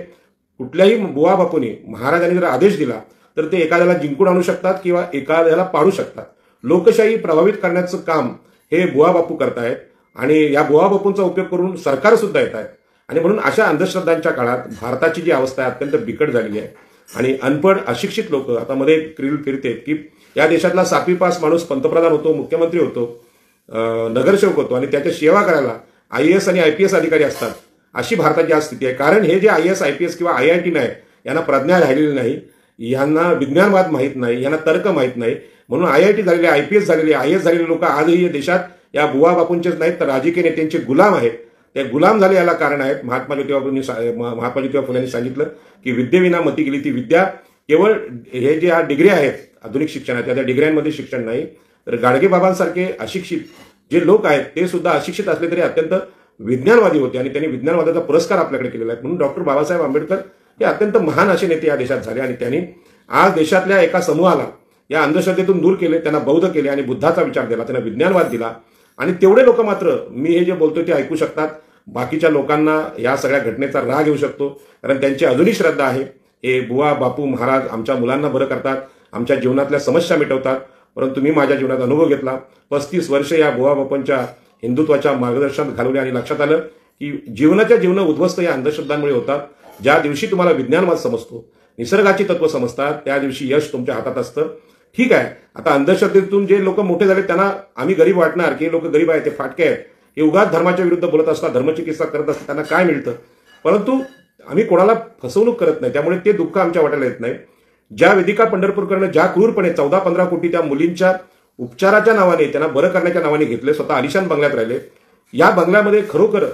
कुठल्याही बुवा बापूंनी, महाराजांनी जर आदेश दिला तर ते एखाद्याला जिंकून आणू शकतात किंवा एखाद्याला पाडू शकतात. लोकशाही प्रभावित करण्याचं काम हे बुवा बापू करतायत आणि या बुवा बापूंचा उपयोग करून सरकार सुद्धा येत आहेत. आणि म्हणून अशा अंधश्रद्धांच्या काळात भारताची जी अवस्था आहे अत्यंत बिकट झालेली आहे आणि अनपढ अशिक्षित लोक आता मध्ये क्रील फिरतेत की या देशातला 7वी पास माणूस पंतप्रधान होतो, मुख्यमंत्री होतो, नगरसेवक होतो आणि त्याच्या सेवा करायला IAS आणि IPS अधिकारी असतात. अशी भारताची आज स्थिती आहे. कारण हे जे IAS, IPS किंवा IIT नाही, यांना प्रज्ञा राहिलेली नाही, यांना विज्ञानवाद माहीत नाही, यांना तर्क माहीत नाही. म्हणून IIT झालेले, IPS झालेले, IAS झालेले लोक आजही देशात या बुवा बापूंचेच नाहीत तर राजकीय नेत्यांचे गुलाम आहेत. ते गुलाम झाले याला कारण आहेत. महात्मा ज्योतिबा फुलेंनी सांगितलं की विद्येविना मती गेली ती विद्या. केवळ हे जे डिग्र्या आहेत आधुनिक शिक्षणाच्या, त्या डिग्र्यांमध्ये शिक्षण नाही, तर गाडगे बाबांसारखे अशिक्षित जे लोक आहेत ते सुद्धा अशिक्षित असले तरी अत्यंत विज्ञानवादी होते आणि त्यांनी विज्ञानवादाचा पुरस्कार आपल्याकडे केलेला आहे. म्हणून डॉक्टर बाबासाहेब आंबेडकर हे अत्यंत महान असे नेते या देशात झाले आणि त्यांनी आज देशातल्या एका समूहाला या अंधश्रद्धेतून दूर केले, त्यांना बौद्ध केले आणि बुद्धाचा विचार दिला, त्यांना विज्ञानवाद दिला. आणि तेवढे लोक मात्र मी हे जे बोलतोय ते ऐकू शकतात. बाकीच्या लोकांना या सगळ्या घटनेचा राग येऊ शकतो, कारण त्यांची अजूनही श्रद्धा आहे. हे बुवा बापू महाराज आमच्या मुलांना बरं करतात, आमच्या जीवनातल्या समस्या मिटवतात. परंतु मी माझ्या जीवनात अनुभव घेतला. 35 वर्ष या बुवा बापूंच्या हिंदुत्वाच्या मार्गदर्शनात घालवले आणि लक्षात आलं की जीवन उद्ध्वस्त या अंधश्रद्धांमुळे होतात. ज्या दिवशी तुम्हाला विज्ञानवाद समजतो, निसर्गाची तत्व समजतात, त्या दिवशी यश तुमच्या हातात असतं. ठीक आहे, आता अंधश्रद्धेतून जे लोक मोठे झाले त्यांना आम्ही गरीब वाटणार की हे लोक गरीब आहेत, ते फाटके आहेत, हे उगाच धर्माच्या विरुद्ध बोलत असतात, धर्मचिकित्सा करत असतात, त्यांना काय मिळतं. परंतु आम्ही कोणाला फसवणूक करत नाही, त्यामुळे ते दुःख आमच्या वाट्याला येत नाही. ज्या वेदिका पंढरपूरकडनं ज्या क्रूरपणे 14-15 कोटी त्या मुलींच्या उपचाराच्या नावाने, त्यांना बरं करण्याच्या नावाने घेतले, स्वतः आलिशान बंगल्यात राहिले, या बंगल्यामध्ये खरोखर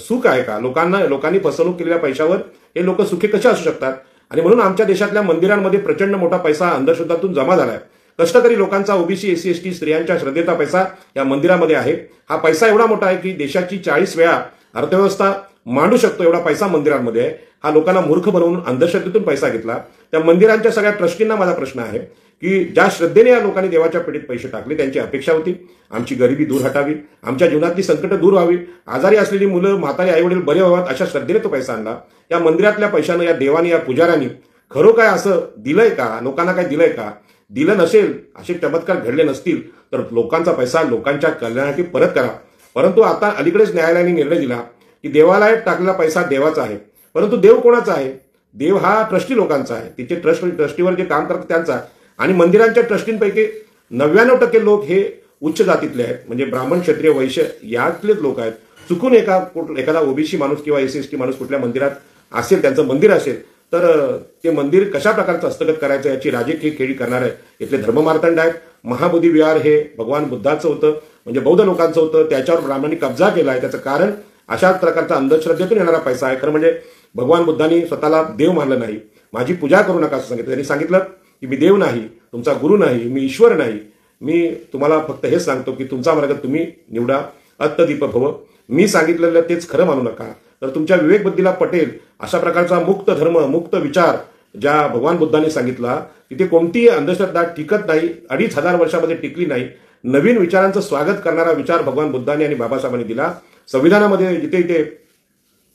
सुख आहे का? लोकांनी फसवणूक केलेल्या पैशावर हे लोक सुखी कसे असू शकतात? आणि म्हणून आमच्या देशातल्या मंदिरांमध्ये प्रचंड मोठा पैसा अंधश्रद्धातून जमा झालाय. कष्टकरी लोकांचा, ओबीसी, एससी, एसटी, स्त्रियांच्या श्रद्धेचा पैसा या मंदिरामध्ये आहे. हा पैसा एवढा मोठा आहे की देशाची 40 वेळा अर्थव्यवस्था मांडू शकतो एवढा पैसा मंदिरांमध्ये आहे. हा लोकांना मूर्ख बनवून अंधश्रद्धेतून पैसा घेतला. त्या मंदिरांच्या सगळ्या ट्रस्टींना माझा प्रश्न आहे की ज्या श्रद्धेने या लोकांनी देवाच्या पेटीत पैसे टाकले, त्यांची अपेक्षा होती आमची गरिबी दूर हटावी, आमच्या जीवनातली संकट दूर व्हावी, आजारी असलेली मुलं, म्हातारे, आईवडील बरे व्हावेत, अशा श्रद्धेने तो पैसा आणला. या मंदिरातल्या पैशानं या देवानी, या पुजाऱ्यांनी खरो काय असं दिलंय का? लोकांना काय दिलंय का? दिलं नसेल, असे चमत्कार घडले नसतील तर लोकांचा पैसा लोकांच्या कल्याणासाठी परत करा. परंतु आता अलीकडेच न्यायालयाने निर्णय दिला की देवालयात टाकलेला पैसा देवाचा आहे. परंतु देव कोणाचा आहे? देव हा ट्रस्टी लोकांचा आहे. तिचे ट्रस्टीवर जे काम करतात त्यांचा. आणि मंदिरांच्या ट्रस्टींपैकी 99% लोक हे उच्च जातीतले आहेत, म्हणजे ब्राह्मण, क्षत्रिय, वैश्य यातलेच लोक आहेत. चुकून एखादा ओबीसी माणूस किंवा एससी एसटी माणूस कुठल्या मंदिरात असेल, त्यांचं मंदिर असेल, तर ते मंदिर कशा प्रकारचं हस्तगत करायचं याची राजकीय खेळी करणारे इथले धर्ममार्तंड आहेत. महाबोधी विहार हे भगवान बुद्धाचं होतं, म्हणजे बौद्ध लोकांचं होतं, त्याच्यावर ब्राह्मणांनी कब्जा केला आहे. त्याचं कारण अशाच प्रकारचा अंधश्रद्धेतून येणारा पैसा आहे. खरं म्हणजे भगवान बुद्धांनी स्वतःला देव मानलं नाही. माझी पूजा करू नका असं सांगितलं. त्यांनी सांगितलं की मी देव नाही, तुमचा गुरु नाही, मी ईश्वर नाही, मी तुम्हाला फक्त हेच सांगतो की तुमचा मार्ग तुम्ही निवडा, अत्तदीप भव, मी सांगितलेलं तेच खरं मानू नका. तर तुमच्या विवेकबुद्धीला पटेल अशा प्रकारचा मुक्त धर्म, मुक्त विचार ज्या भगवान बुद्धांनी सांगितला, तिथे कोणतीही अंधश्रद्धा टिकत नाही, 2500 वर्षामध्ये टिकली नाही. नवीन विचारांचं स्वागत करणारा विचार भगवान बुद्धांनी आणि बाबासाहेबांनी दिला. संविधानामध्ये जिथे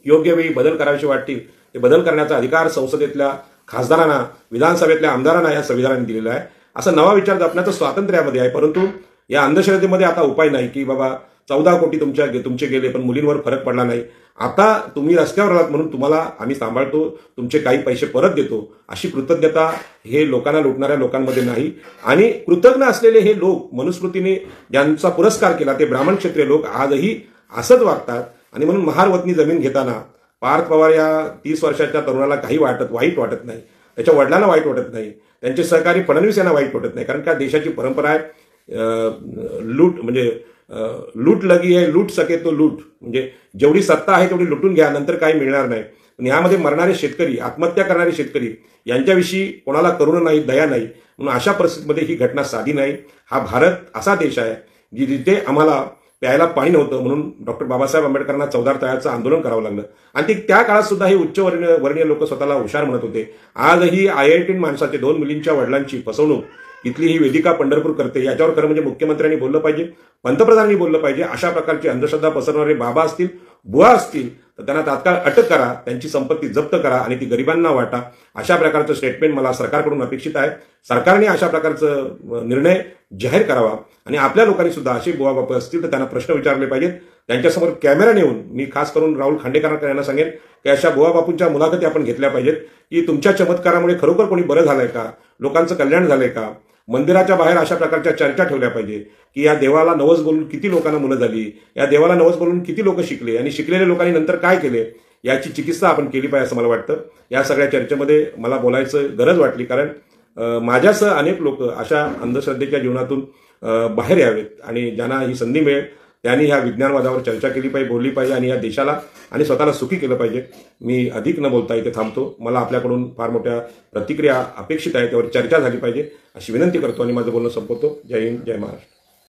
योग्य वेळी बदल करायचे वाटतील ते बदल करण्याचा अधिकार संसदेतल्या खासदारांना, विधानसभेतल्या आमदारांना या संविधानाने दिलेला आहे. असा नवा विचार जपण्याचं स्वातंत्र्य यामध्ये आहे. परंतु या अंधश्रद्धेमध्ये आता उपाय नाही की बाबा 14 कोटी तुमचे गेले पण मुलींवर फरक पडला नाही, आता तुम्ही रस्त्यावर आलात म्हणून तुम्हाला आम्ही सांभाळतो, तुमचे काही पैसे परत देतो, अशी कृतज्ञता हे लोकांना लुटणाऱ्या लोकांमध्ये नाही. आणि कृतज्ञ असलेले हे लोक, मनुस्मृतीने ज्यांचा पुरस्कार केला ते ब्राह्मण क्षत्रिय लोक आजही असंच वागतात. आणि म्हणून महारवतनी जमीन घेताना पार्थ पवार या 30 वर्षाच्या तरुणाला काही वाईट वाटत नाही, त्याच्या वडिलांना वाईट वाटत नाही, त्यांचे सहकारी फडणवीस यांना वाईट वाटत नाही. कारण का देशाची परंपरा आहे लूट लगी आहे, लूट सके तो लूट, म्हणजे जेवढी सत्ता आहे तेवढी लुटून घ्या, नंतर काही मिळणार नाही. पण यामध्ये मरणारे शेतकरी, आत्महत्या करणारे शेतकरी यांच्याविषयी कोणाला करुणा नाही, दया नाही. म्हणून अशा परिस्थितीमध्ये ही घटना साधी नाही. हा भारत असा देश आहे की जिथे आम्हाला प्यायला पाणी नव्हतं, म्हणून डॉक्टर बाबासाहेब आंबेडकरांना 14 तळ्याचं आंदोलन करावं लागलं. आणि त्या काळात सुद्धा हे उच्चवर्णीय लोक स्वतःला हुशार म्हणत होते. आजही IIT माणसाचे 2 मुलींच्या वडिलांची फसवणूक इथली ही वेदिका पंढरपूर करते. याच्यावर खरं म्हणजे मुख्यमंत्र्यांनी बोललं पाहिजे, पंतप्रधानांनी बोललं पाहिजे. अशा प्रकारची अंधश्रद्धा पसरवणारे बाबा असतील, बुवा असतील तर त्यांना तात्काळ अटक करा, त्यांची संपत्ती जप्त करा आणि ती गरिबांना वाटा. अशा प्रकारचं स्टेटमेंट मला सरकारकडून अपेक्षित आहे. सरकारने अशा प्रकारचं निर्णय जाहीर करावा आणि आपल्या लोकांनी सुद्धा असे बुवा बापा असतील तर त्यांना प्रश्न विचारले पाहिजेत. त्यांच्यासमोर कॅमेरा नेऊन मी खास करून राहुल खांडेकर यांना सांगेन की अशा बुवा बापूंच्या मुलाखती आपण घेतल्या पाहिजेत की तुमच्या चमत्कारामुळे खरोखर कोणी बरं झालंय का, लोकांचं कल्याण झालंय का. मंदिराच्या बाहेर अशा प्रकारच्या चर्चा ठेवल्या पाहिजे की या देवाला नवस बोलून किती लोकांना मुलं झाली, या देवाला नवस बोलून किती लोक शिकले आणि शिकलेल्या लोकांनी नंतर काय केले, याची चिकित्सा आपण केली पाहिजे असं मला वाटतं. या सगळ्या चर्चेमध्ये मला बोलायचं गरज वाटली, कारण माझ्यासह अनेक लोक अशा अंधश्रद्धेच्या जीवनातून बाहेर यावेत आणि ज्यांना ही संधी मिळेल त्यांनी ह्या विज्ञानवादावर चर्चा केली पाहिजे, बोलली पाहिजे आणि या देशाला आणि स्वतःला सुखी केलं पाहिजे. मी अधिक न बोलता इथे थांबतो. मला आपल्याकडून फार मोठ्या प्रतिक्रिया अपेक्षित आहेत, त्यावर चर्चा झाली पाहिजे अशी विनंती करतो आणि माझं बोलणं संपवतो. जय हिंद, जय महाराष्ट्र.